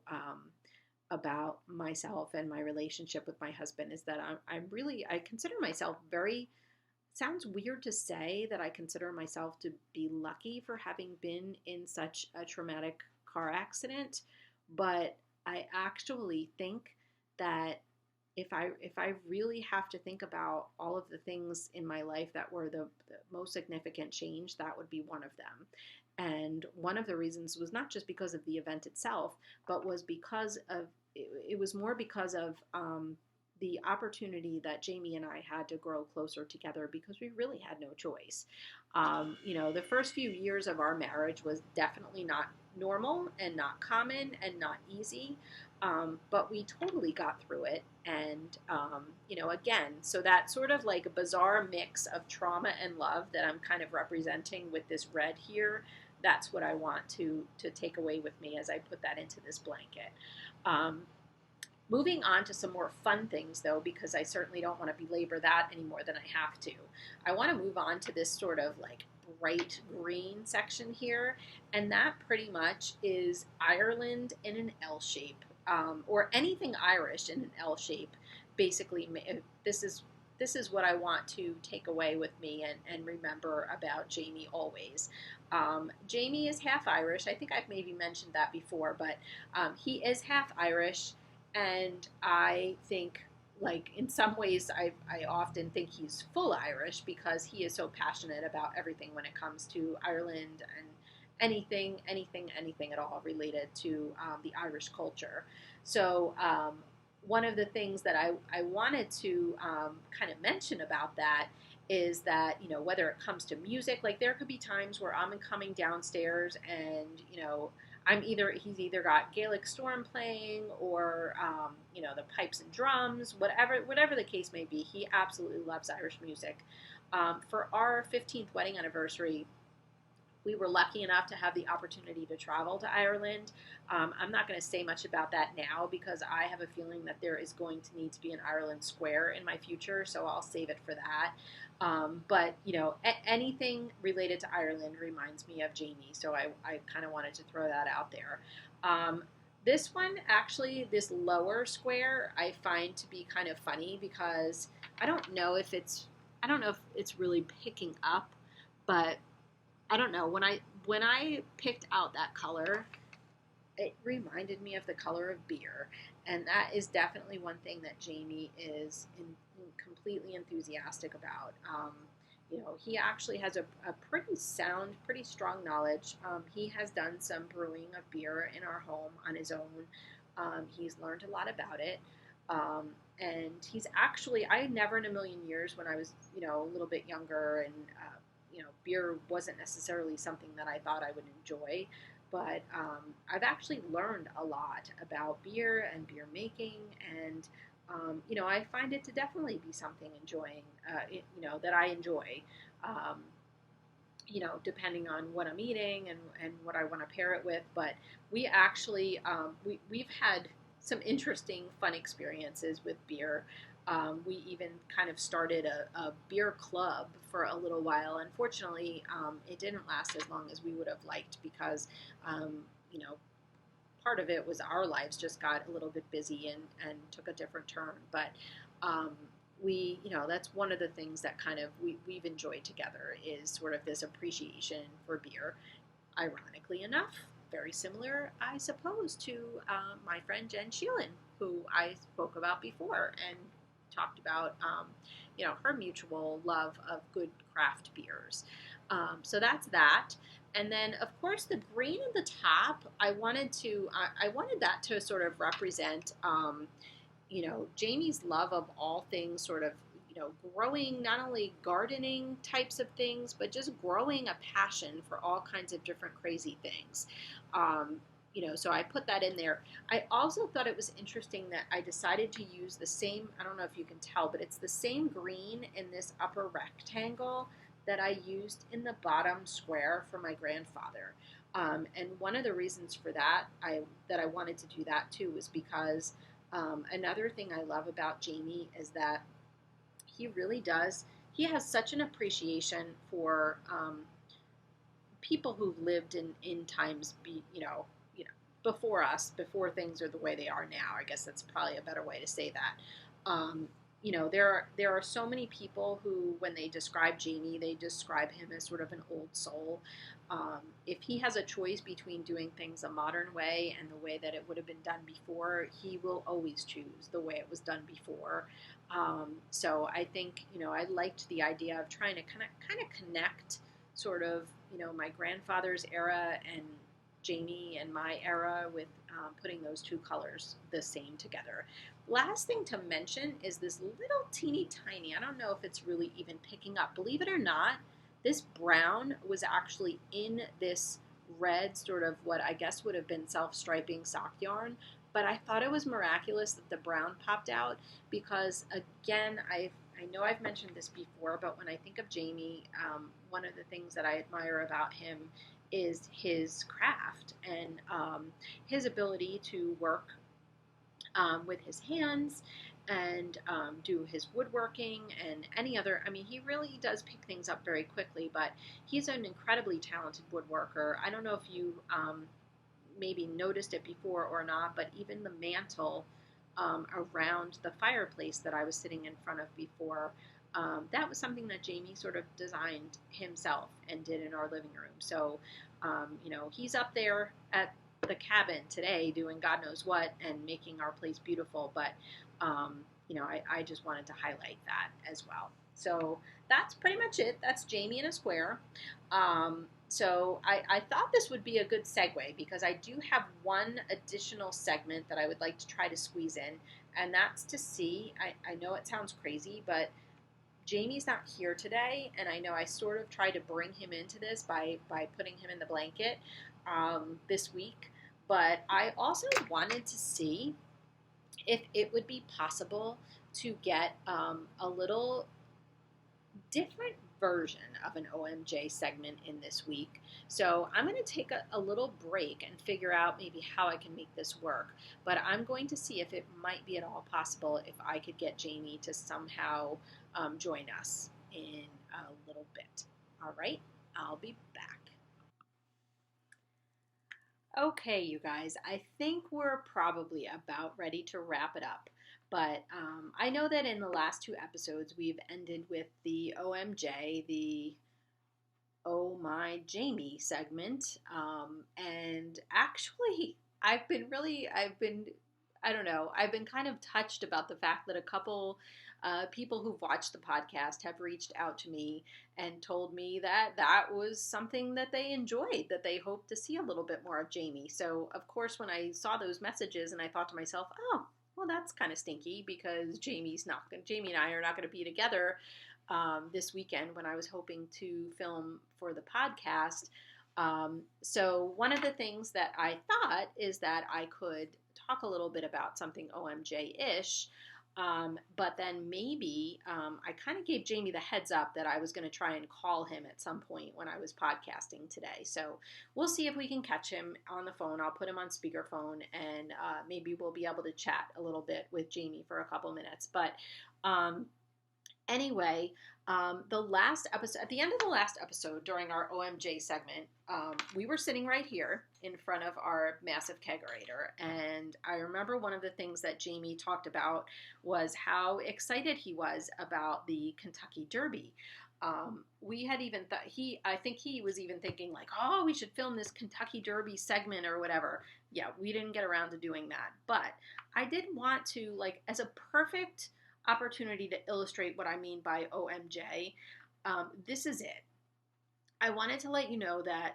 about myself and my relationship with my husband, is that I consider myself very, sounds weird to say that I consider myself to be lucky for having been in such a traumatic car accident, but I actually think that if I really have to think about all of the things in my life that were the most significant change, that would be one of them. And one of the reasons was not just because of the event itself, but was because of, it was more because of the opportunity that Jamie and I had to grow closer together, because we really had no choice. The first few years of our marriage was definitely not normal and not common and not easy, but we totally got through it. And, again, so that sort of like a bizarre mix of trauma and love that I'm kind of representing with this red here, that's what I want to take away with me as I put that into this blanket. Moving on to some more fun things, though, because I certainly don't want to belabor that any more than I have to. I want to move on to this sort of like bright green section here, and that pretty much is Ireland in an L shape, or anything Irish in an L shape. Basically, this is what I want to take away with me and remember about Jamie always. Jamie is half Irish. I think I've maybe mentioned that before, but he is half Irish. And I think, like, in some ways, I often think he's full Irish because he is so passionate about everything when it comes to Ireland and anything at all related to the Irish culture. So one of the things that I wanted to kind of mention about that is that, you know, whether it comes to music, like there could be times where I'm coming downstairs and, you know, he's either got Gaelic Storm playing or, you know, the pipes and drums, whatever the case may be. He absolutely loves Irish music. For our 15th wedding anniversary, we were lucky enough to have the opportunity to travel to Ireland. I'm not going to say much about that now because I have a feeling that there is going to need to be an Ireland Square in my future, so I'll save it for that. But, you know, anything related to Ireland reminds me of Jamie, so I kind of wanted to throw that out there. This one, actually, this lower square, I find to be kind of funny because I don't know if it's really picking up, but I don't know, when I picked out that color, it reminded me of the color of beer, and that is definitely one thing that Jamie is completely enthusiastic about. You know, he actually has a pretty strong knowledge. He has done some brewing of beer in our home on his own. He's learned a lot about it. And he's actually, I never in a million years when I was, you know, a little bit younger and, you know, beer wasn't necessarily something that I thought I would enjoy, but I've actually learned a lot about beer and beer making, and you know, I find it to definitely be something you know, that I enjoy. You know, depending on what I'm eating and what I want to pair it with. But we actually, we've had some interesting, fun experiences with beer. We even kind of started a beer club for a little while. Unfortunately, it didn't last as long as we would have liked because, you know, part of it was our lives just got a little bit busy and took a different turn. But you know, that's one of the things that kind of we've enjoyed together is sort of this appreciation for beer. Ironically enough, very similar, I suppose, to my friend Jenn Sheelen, who I spoke about before and talked about, you know, her mutual love of good craft beers. So that's that. And then, of course, the green at the top, I wanted that to sort of represent, you know, Jamie's love of all things sort of, you know, growing, not only gardening types of things, but just growing a passion for all kinds of different crazy things. You know, so I put that in there. I also thought it was interesting that I decided to use the same, I don't know if you can tell, but it's the same green in this upper rectangle that I used in the bottom square for my grandfather. And one of the reasons for that, that I wanted to do that too, was because another thing I love about Jamie is that he has such an appreciation for people who've lived in times, before us, before things are the way they are now. I guess that's probably a better way to say that. You know, there are so many people who, when they describe Jamie, they describe him as sort of an old soul. If he has a choice between doing things a modern way and the way that it would have been done before, he will always choose the way it was done before. So I think, you know, I liked the idea of trying to kind of connect sort of, you know, my grandfather's era and Jamie and my era with putting those two colors the same together. Last thing to mention is this little teeny tiny, I don't know if it's really even picking up, believe it or not, this brown was actually in this red sort of what I guess would have been self-striping sock yarn, but I thought it was miraculous that the brown popped out because, again, I know I've mentioned this before, but when I think of Jamie, one of the things that I admire about him is his craft and his ability to work with his hands and do his woodworking and any other. I mean, he really does pick things up very quickly, but he's an incredibly talented woodworker. I don't know if you maybe noticed it before or not, but even the mantle around the fireplace that I was sitting in front of before, that was something that Jamie sort of designed himself and did in our living room. So, he's up there at the cabin today doing God knows what and making our place beautiful. But, I just wanted to highlight that as well. So that's pretty much it. That's Jamie in a square. So I thought this would be a good segue because I do have one additional segment that I would like to try to squeeze in, and that's to see, I know it sounds crazy, but Jamie's not here today, and I know I sort of tried to bring him into this by putting him in the blanket this week, but I also wanted to see if it would be possible to get a little different version of an OMJ segment in this week. So I'm going to take a little break and figure out maybe how I can make this work. But I'm going to see if it might be at all possible if I could get Jamie to somehow join us in a little bit. All right, I'll be back. Okay, you guys, I think we're probably about ready to wrap it up. But I know that in the last two episodes, we've ended with the OMJ, the Oh My Jamie segment. And actually, I don't know, I've been kind of touched about the fact that a couple people who've watched the podcast have reached out to me and told me that that was something that they enjoyed, that they hoped to see a little bit more of Jamie. So, of course, when I saw those messages and I thought to myself, oh, well, that's kind of stinky because Jamie and I are not going to be together this weekend when I was hoping to film for the podcast. So one of the things that I thought is that I could talk a little bit about something OMJ-ish, but then maybe I kind of gave Jamie the heads up that I was going to try and call him at some point when I was podcasting today. So we'll see if we can catch him on the phone. I'll put him on speakerphone and maybe we'll be able to chat a little bit with Jamie for a couple minutes. But anyway, the last episode, at the end of the last episode during our OMJ segment, we were sitting right here in front of our massive kegerator, and I remember one of the things that Jamie talked about was how excited he was about the Kentucky Derby. We had even I think he was even thinking like, oh, we should film this Kentucky Derby segment or whatever. Yeah, we didn't get around to doing that, but I did want to, like, as a perfect opportunity to illustrate what I mean by OMJ, this is it. I wanted to let you know that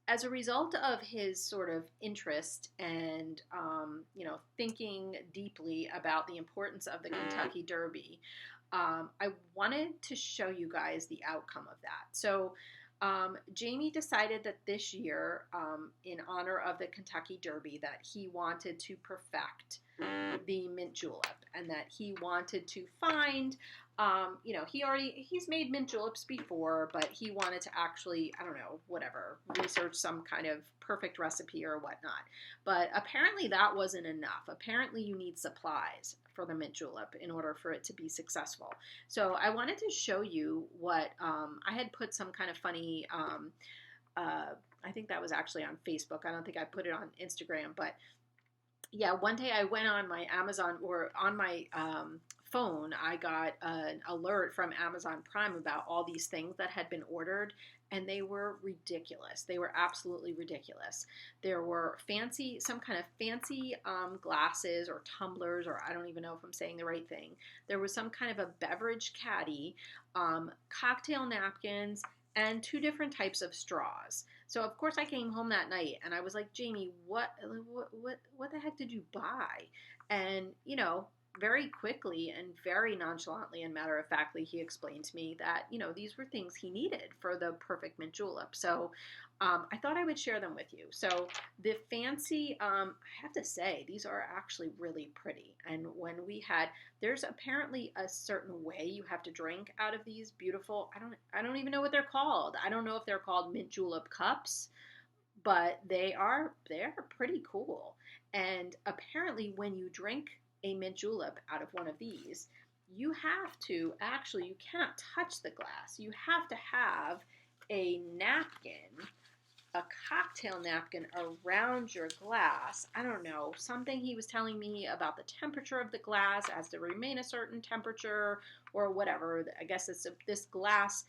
as a result of his sort of interest and, thinking deeply about the importance of the Kentucky Derby, I wanted to show you guys the outcome of that. So Jamie decided that this year, in honor of the Kentucky Derby, that he wanted to perfect the mint julep and that he wanted to find, he's made mint juleps before, but he wanted to actually, I don't know, whatever, research some kind of perfect recipe or whatnot. But apparently that wasn't enough. Apparently you need supplies for the mint julep in order for it to be successful. So I wanted to show you what, I had put some kind of funny, I think that was actually on Facebook. I don't think I put it on Instagram, but yeah, one day I went on my Amazon or on my phone, I got an alert from Amazon Prime about all these things that had been ordered, and they were ridiculous. They were absolutely ridiculous. There were some kind of fancy glasses or tumblers, or I don't even know if I'm saying the right thing. There was some kind of a beverage caddy, cocktail napkins, and 2 different types of straws. So of course I came home that night and I was like, Jamie, what the heck did you buy? And, very quickly and very nonchalantly and matter-of-factly, he explained to me that, these were things he needed for the perfect mint julep. So I thought I would share them with you. So the fancy, I have to say, these are actually really pretty. And there's apparently a certain way you have to drink out of these beautiful, I don't even know what they're called. I don't know if they're called mint julep cups, but they're pretty cool. And apparently when you drink a mint julep out of one of these, you have to, actually, you can't touch the glass. You have to have a napkin, a cocktail napkin around your glass. I don't know, something he was telling me about the temperature of the glass has to remain a certain temperature or whatever. I guess it's this glass,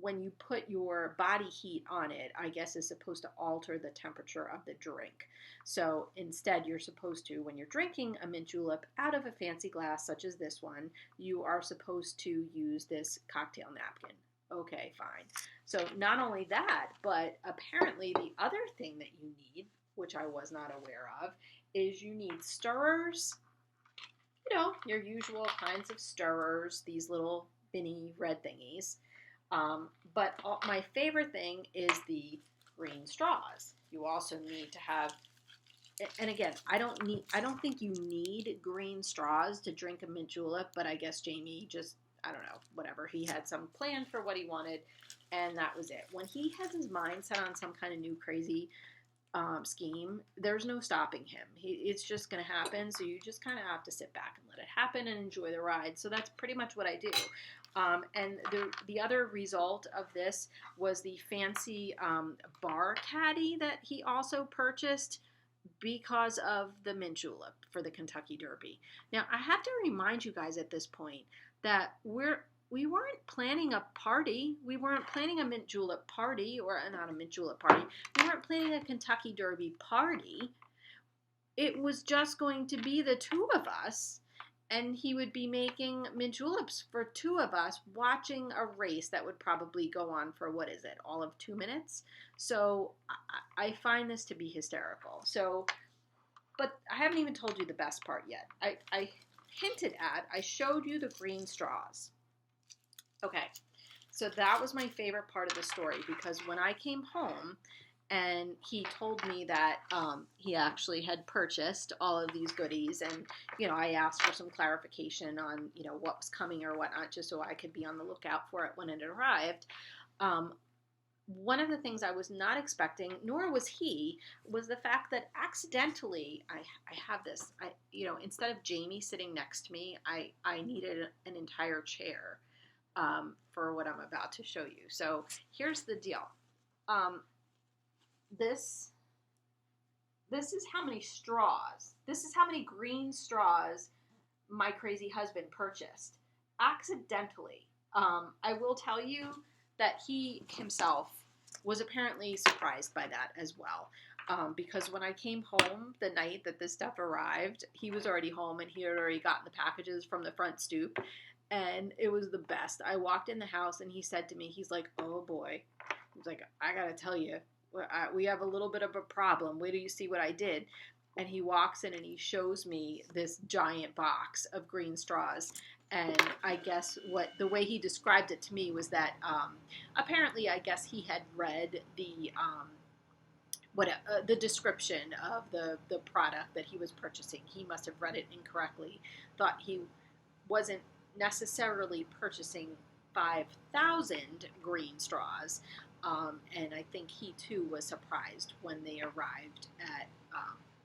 when you put your body heat on it, I guess is supposed to alter the temperature of the drink. So instead, you're supposed to, when you're drinking a mint julep out of a fancy glass such as this one, you are supposed to use this cocktail napkin. Okay, fine. So not only that, but apparently the other thing that you need, which I was not aware of, is you need stirrers. You know, your usual kinds of stirrers, these little mini red thingies. But my favorite thing is the green straws. You also need to have, and again, I don't think you need green straws to drink a mint julep, but I guess Jamie just, I don't know, whatever. He had some plan for what he wanted, and that was it. When he has his mind set on some kind of new crazy scheme, there's no stopping him. It's just going to happen, so you just kind of have to sit back and let it happen and enjoy the ride. So that's pretty much what I do. And the other result of this was the fancy bar caddy that he also purchased because of the mint julep for the Kentucky Derby. Now, I have to remind you guys at this point that we weren't planning a party. We weren't planning a mint julep party, or not a mint julep party. We weren't planning a Kentucky Derby party. It was just going to be the two of us, and he would be making mint juleps for two of us watching a race that would probably go on for, what is it, all of 2 minutes? So I find this to be hysterical. So, but I haven't even told you the best part yet. I hinted at, I showed you the green straws. Okay, so that was my favorite part of the story, because when I came home and he told me that he actually had purchased all of these goodies, and, you know, I asked for some clarification on, you know, what was coming or whatnot, just so I could be on the lookout for it when it arrived. One of the things I was not expecting, nor was he, was the fact that accidentally, I have this, you know, instead of Jamie sitting next to me, I needed an entire chair for what I'm about to show you. So here's the deal. This is how many straws. This is how many green straws my crazy husband purchased accidentally. I will tell you that he himself was apparently surprised by that as well. Because when I came home the night that this stuff arrived, he was already home and he had already gotten the packages from the front stoop. And it was the best. I walked in the house and he said to me, he's like, oh boy. He's like, I gotta tell you, we have a little bit of a problem. Wait till you see what I did. And he walks in and he shows me this giant box of green straws. And I guess the way he described it to me was that apparently, I guess he had read the description of the product that he was purchasing. He must have read it incorrectly. Thought he wasn't necessarily purchasing 5,000 green straws. And I think he too was surprised when they arrived at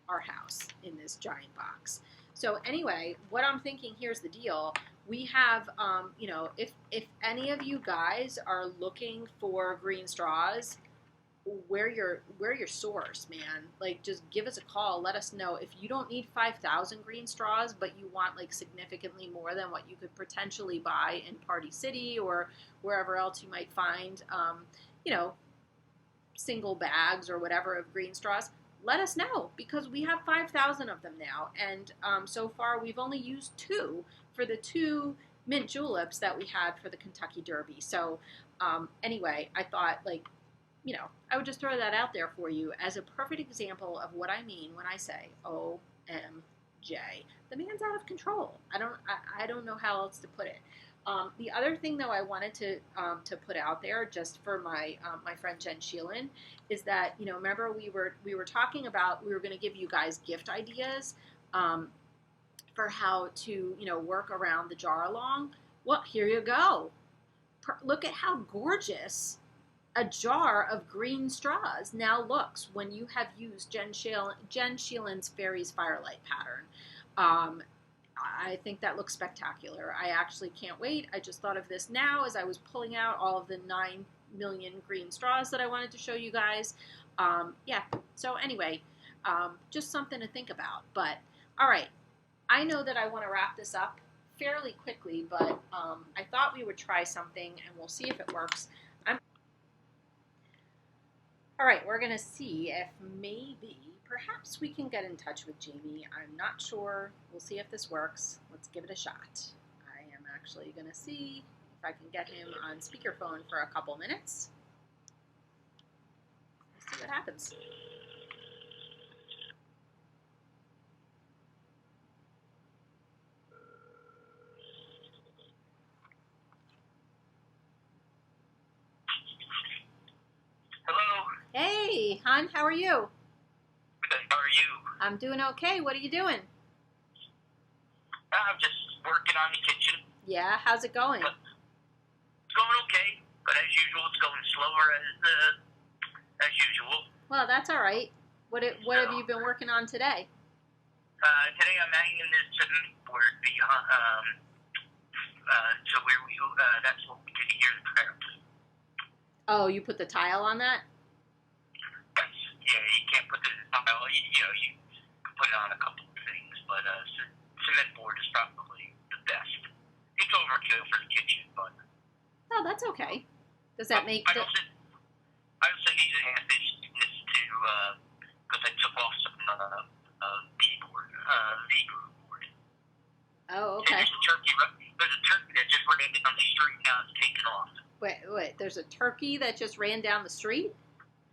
our house in this giant box. So anyway, what I'm thinking, here's the deal. We have, you know, if any of you guys are looking for green straws, we're your source, man. Like, just give us a call. Let us know. If you don't need 5,000 green straws, but you want like significantly more than what you could potentially buy in Party City or wherever else you might find, you know, single bags or whatever of green straws, let us know, because we have 5,000 of them now. And so far we've only used 2 for the 2 mint juleps that we had for the Kentucky Derby. So anyway, I thought, like, you know, I would just throw that out there for you as a perfect example of what I mean when I say OMG. The man's out of control. I don't know how else to put it. The other thing, though, I wanted to put out there just for my my friend Jenn Sheelen is that, you know, remember we were talking about, we were going to give you guys gift ideas for how to, you know, work around the jar along. Well, here you go. Look at how gorgeous a jar of green straws now looks when you have used Jenn Sheelen's Faerie's Firelight pattern. I think that looks spectacular. I actually can't wait. I just thought of this now as I was pulling out all of the 9 million green straws that I wanted to show you guys. Yeah, so anyway, just something to think about. But, all right, I know that I want to wrap this up fairly quickly, but I thought we would try something, and we'll see if it works. All right, we're going to see if perhaps we can get in touch with Jamie. I'm not sure. We'll see if this works. Let's give it a shot. I am actually going to see if I can get him on speakerphone for a couple minutes. Let's see what happens. Hello. Hey, hon, how are you? Good. How are you? I'm doing okay. What are you doing? I'm just working on the kitchen. Yeah, how's it going? It's going okay, but as usual, it's going slower as usual. Well, that's all right. What have you been working on today? Today I'm hanging this cement board behind, so that's what we did here in the parapet. Oh, you put the tile on that? Yeah, you can't put the tile. You can put it on a couple of things, but cement board is probably the best. It's overkill for the kitchen, but Oh, that's okay. Does that make I also need to add this to because I took off some B-board, V-group board. Oh, And okay. there's a turkey that just ran in on the street. Now it's taken off. Wait. There's a turkey that just ran down the street?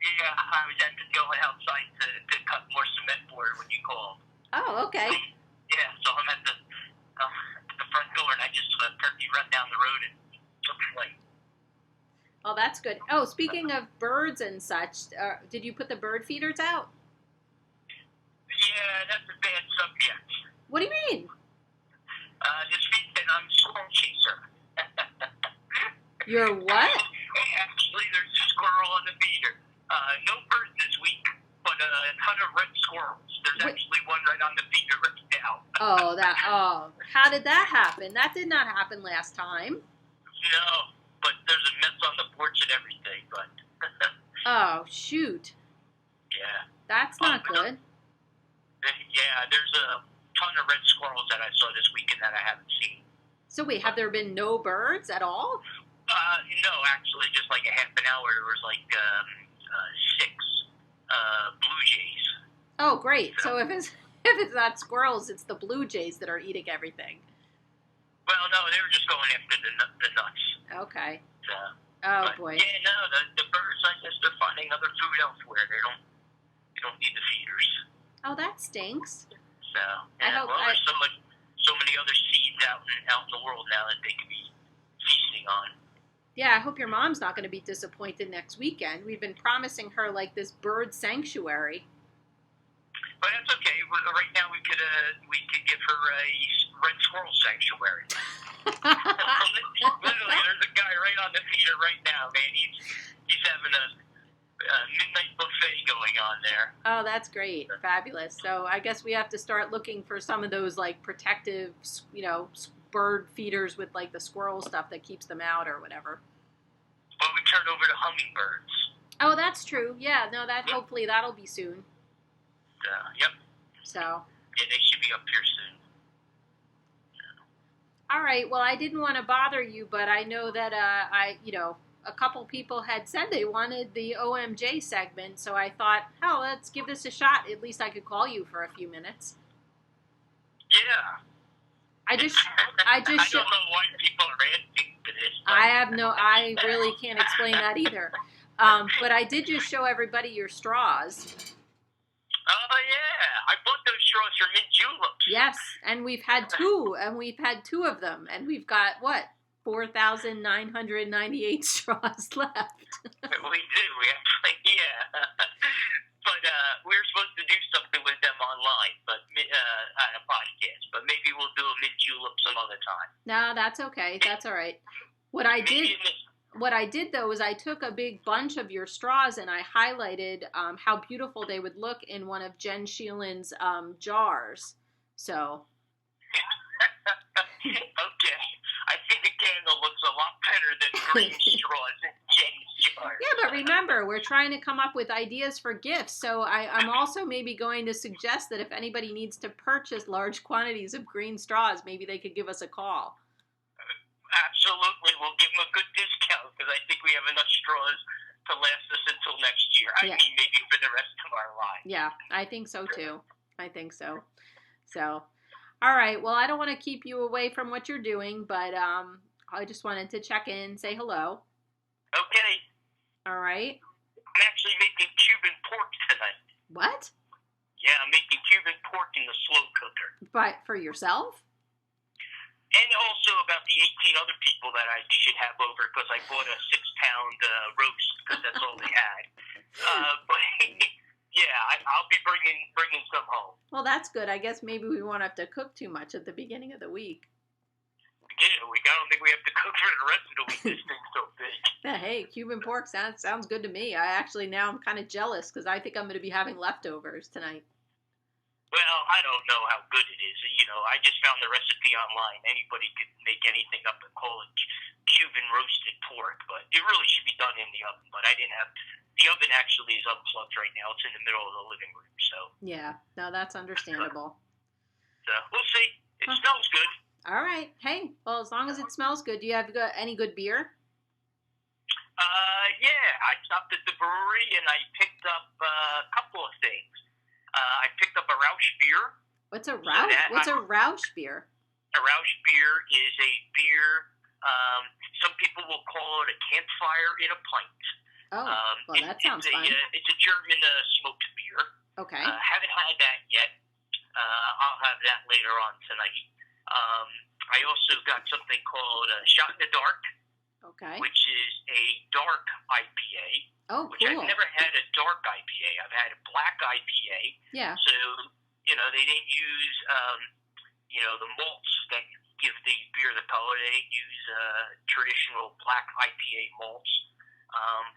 Yeah, I was at to go outside to cut more cement board when you called. Oh, okay. Yeah, so I'm at the front door, and I just saw a turkey run down the road and took flight. Oh, that's good. Oh, speaking of birds and such, did you put the bird feeders out? Yeah, that's a bad subject. What do you mean? This weekend I'm a squirrel chaser. You're what? Actually, there's a squirrel on the feeder. No birds this week, but a ton of red squirrels. There's actually one right on the feeder right now. How did that happen? That did not happen last time. No, but there's a mess on the porch and everything, but... Oh, shoot. Yeah. That's not good. Yeah, there's a ton of red squirrels that I saw this weekend that I haven't seen. So wait, have there been no birds at all? No, actually, just like a half an hour, there was like 6 blue jays. Oh, great. So if it's not squirrels, it's the blue jays that are eating everything. Well, no, they were just going after the nuts. Okay. But, Boy. Yeah, no, the birds, I guess they're finding other food elsewhere. They don't need the feeders. Oh, that stinks. So, yeah, there's so many other seeds out in the world now that they could be feasting on. Yeah, I hope your mom's not going to be disappointed next weekend. We've been promising her like this bird sanctuary. But that's okay. Right now we could give her a red squirrel sanctuary. Literally, there's a guy right on the feeder right now, man. He's having a midnight buffet going on there. Oh, that's great. Fabulous. So I guess we have to start looking for some of those like protective, bird feeders with like the squirrel stuff that keeps them out or whatever. Well, we turn over to hummingbirds. Oh, that's true. Yeah, no, hopefully that'll be soon. Yep. So. Yeah, they should be up here soon. All right. Well, I didn't want to bother you, but I know that a couple people had said they wanted the OMJ segment, so I thought, let's give this a shot. At least I could call you for a few minutes. Yeah. I don't know why people are asking for this. I really can't explain that either. But I did just show everybody your straws. Oh, yeah. I bought those straws for mint juleps. Yes, and we've had two of them, and we've got, 4,998 straws left. We do. We actually, yeah. But we were supposed to do something with them online, but on a podcast. But maybe we'll do a mint julep some other time. No, that's okay. That's all right. What I did what I did, though, is I took a big bunch of your straws and I highlighted how beautiful they would look in one of Jenn Sheelen's jars. So. Okay. I think the candle looks a lot better than green straws in Jen's jars. Yeah, but remember, we're trying to come up with ideas for gifts. So I'm also maybe going to suggest that if anybody needs to purchase large quantities of green straws, maybe they could give us a call. Absolutely. We'll give them a good discount because I think we have enough straws to last us until next year. I mean, maybe for the rest of our lives. Yeah, I think so, too. I think so. So, all right. Well, I don't want to keep you away from what you're doing, but I just wanted to check in, say hello. Okay. All right. I'm actually making Cuban pork tonight. What? Yeah, I'm making Cuban pork in the slow cooker. But for yourself? And also about the 18 other people that I should have over because I bought a 6-pound roast because that's all they had. But yeah, I'll be bringing some home. Well, that's good. I guess maybe we won't have to cook too much at the beginning of the week. Yeah, I don't think we have to cook for the rest of the week. This thing's so big. Yeah, hey, Cuban pork sounds good to me. I'm kind of jealous because I think I'm going to be having leftovers tonight. Well, I don't know how good it is. You know, I just found the recipe online. Anybody could make anything up and call it Cuban roasted pork, but it really should be done in the oven. But I didn't have the oven. Actually, is unplugged right now. It's in the middle of the living room. So yeah, no, that's understandable. So we'll see. It smells good. All right. Hey, well, as long as it smells good, do you have any good beer? Yeah, I stopped at the brewery and I picked up a couple of things. I picked up a Rausch beer. What's a Rausch? What's a Rausch beer? A Rausch beer is a beer. Some people will call it a campfire in a pint. Oh, well, that sounds fun. It's a German smoked beer. Okay. Haven't had that yet. I'll have that later on tonight. I also got something called Shot in the Dark. Okay. Which is a dark IPA. Oh, which cool. I've never had a dark IPA. I've had a black IPA. Yeah. So, they didn't use, the malts that give the beer the color. They didn't use traditional black IPA malts.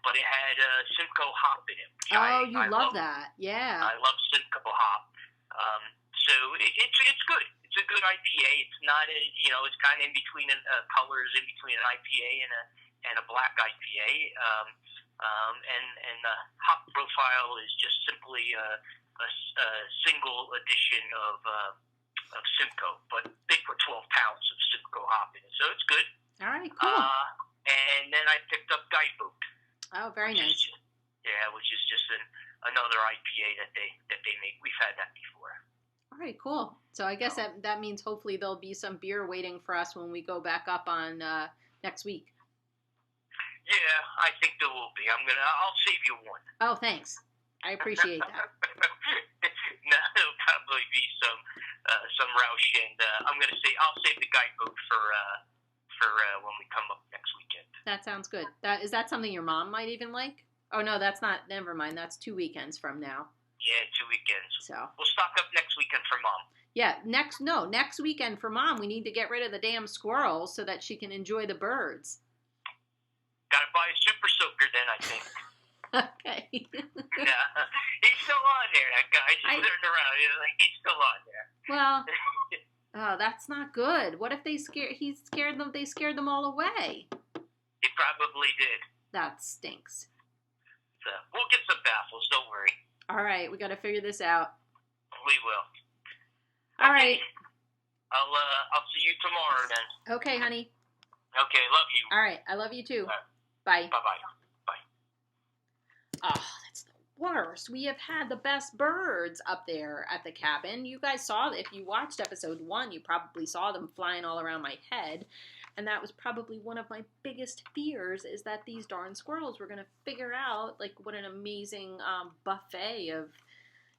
But it had Simcoe hop in it. I love that. Yeah. I love Simcoe hop. So it's good. It's a good IPA. It's not it's kind of in between colors, in between an IPA and a black IPA. And the hop profile is just simply a single edition of Simcoe, but they put 12 pounds of Simcoe hop in it, so it's good. All right, cool. And then I picked up Guideboat. Oh, very nice. Which is just another IPA that they make. We've had that before. All right, cool. So I guess that means hopefully there'll be some beer waiting for us when we go back up on next week. Yeah, I think there will be. I'll save you one. Oh, thanks. I appreciate that. No, there'll probably be some Rausch, and I'll save the Guideboat for when we come up next weekend. That sounds good. Is that something your mom might even like? Oh no, that's not. Never mind. That's 2 weekends from now. Yeah, 2 weekends. So we'll stock up next weekend for Mom. Yeah, next weekend for Mom. We need to get rid of the damn squirrels so that she can enjoy the birds. Gotta buy a super soaker then, I think. Okay. Nah, he's still on there. That guy just turned around. He's still on there. Well, that's not good. What if they scared them? They scared them all away. He probably did. That stinks. So we'll get some baffles. Don't worry. All right, we got to figure this out. We will. All right. I'll see you tomorrow then. Okay, honey. Okay, love you. All right, I love you too. Bye. Bye. Bye. Oh, that's the worst. We have had the best birds up there at the cabin. You guys saw, if you watched episode 1, you probably saw them flying all around my head. And that was probably one of my biggest fears, is that these darn squirrels were going to figure out, what an amazing buffet of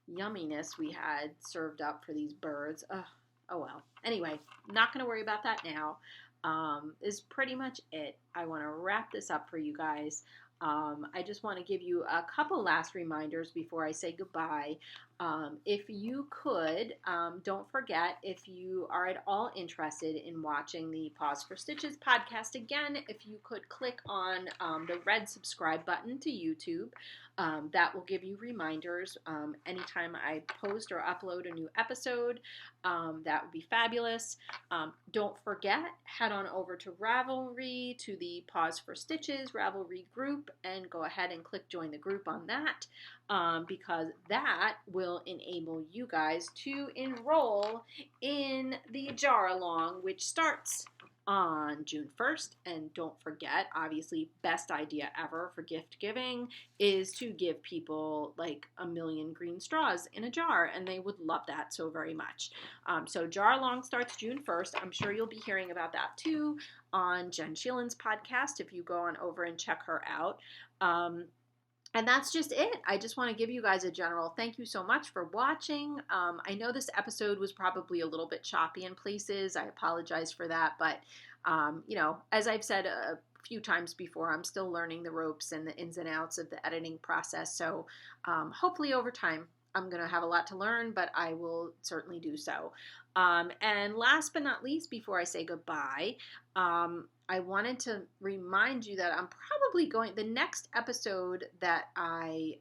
yumminess we had served up for these birds. Oh well. Anyway, not going to worry about that now. Is pretty much it. I want to wrap this up for you guys. I just want to give you a couple last reminders before I say goodbye. If you could, don't forget, if you are at all interested in watching the Paws4Stitches podcast again, if you could click on the red subscribe button to YouTube. That will give you reminders anytime I post or upload a new episode. That would be fabulous. Don't forget, head on over to Ravelry, to the Paws4Stitches Ravelry group, and go ahead and click join the group on that. Because that will enable you guys to enroll in the Jar Along, which starts on June 1st. And don't forget, obviously, best idea ever for gift giving is to give people like 1 million green straws in a jar, and they would love that so very much. So Jar Along starts June 1st. I'm sure you'll be hearing about that too on Jenn Sheelen's podcast if you go on over and check her out. And that's just it. I just want to give you guys a general thank you so much for watching. I know this episode was probably a little bit choppy in places. I apologize for that. But, as I've said a few times before, I'm still learning the ropes and the ins and outs of the editing process. So hopefully over time, I'm going to have a lot to learn, but I will certainly do so. And last but not least, before I say goodbye, I wanted to remind you that I'm probably the next episode that I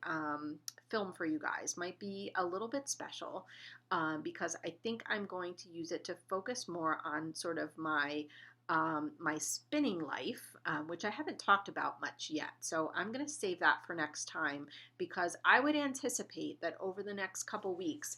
film for you guys might be a little bit special because I think I'm going to use it to focus more on sort of my spinning life, which I haven't talked about much yet. So I'm going to save that for next time because I would anticipate that over the next couple weeks,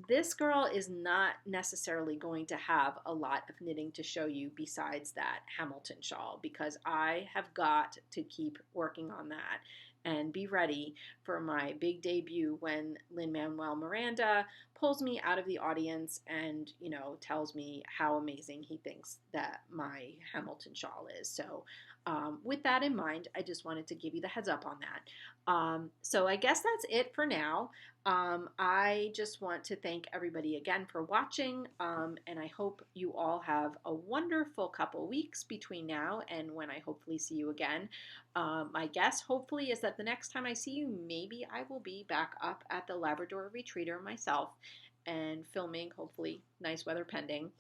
this girl is not necessarily going to have a lot of knitting to show you besides that Hamilton shawl because I have got to keep working on that and be ready for my big debut when Lin-Manuel Miranda pulls me out of the audience and, tells me how amazing he thinks that my Hamilton shawl is. So with that in mind, I just wanted to give you the heads up on that. So I guess that's it for now. I just want to thank everybody again for watching, and I hope you all have a wonderful couple weeks between now and when I hopefully see you again. My guess, hopefully, is that the next time I see you, maybe I will be back up at the Labrador Retreater myself and filming, hopefully, nice weather pending.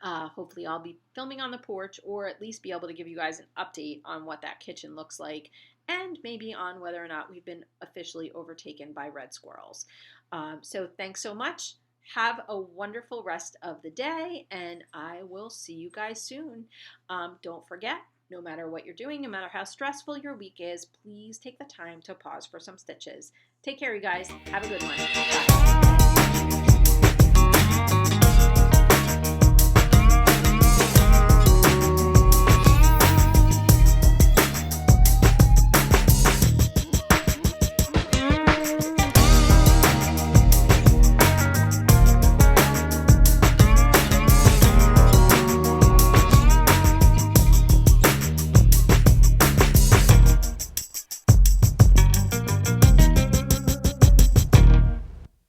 Hopefully I'll be filming on the porch or at least be able to give you guys an update on what that kitchen looks like and maybe on whether or not we've been officially overtaken by red squirrels. So thanks so much. Have a wonderful rest of the day and I will see you guys soon. Don't forget, no matter what you're doing, no matter how stressful your week is, please take the time to pause for some stitches. Take care, you guys. Have a good one. Bye.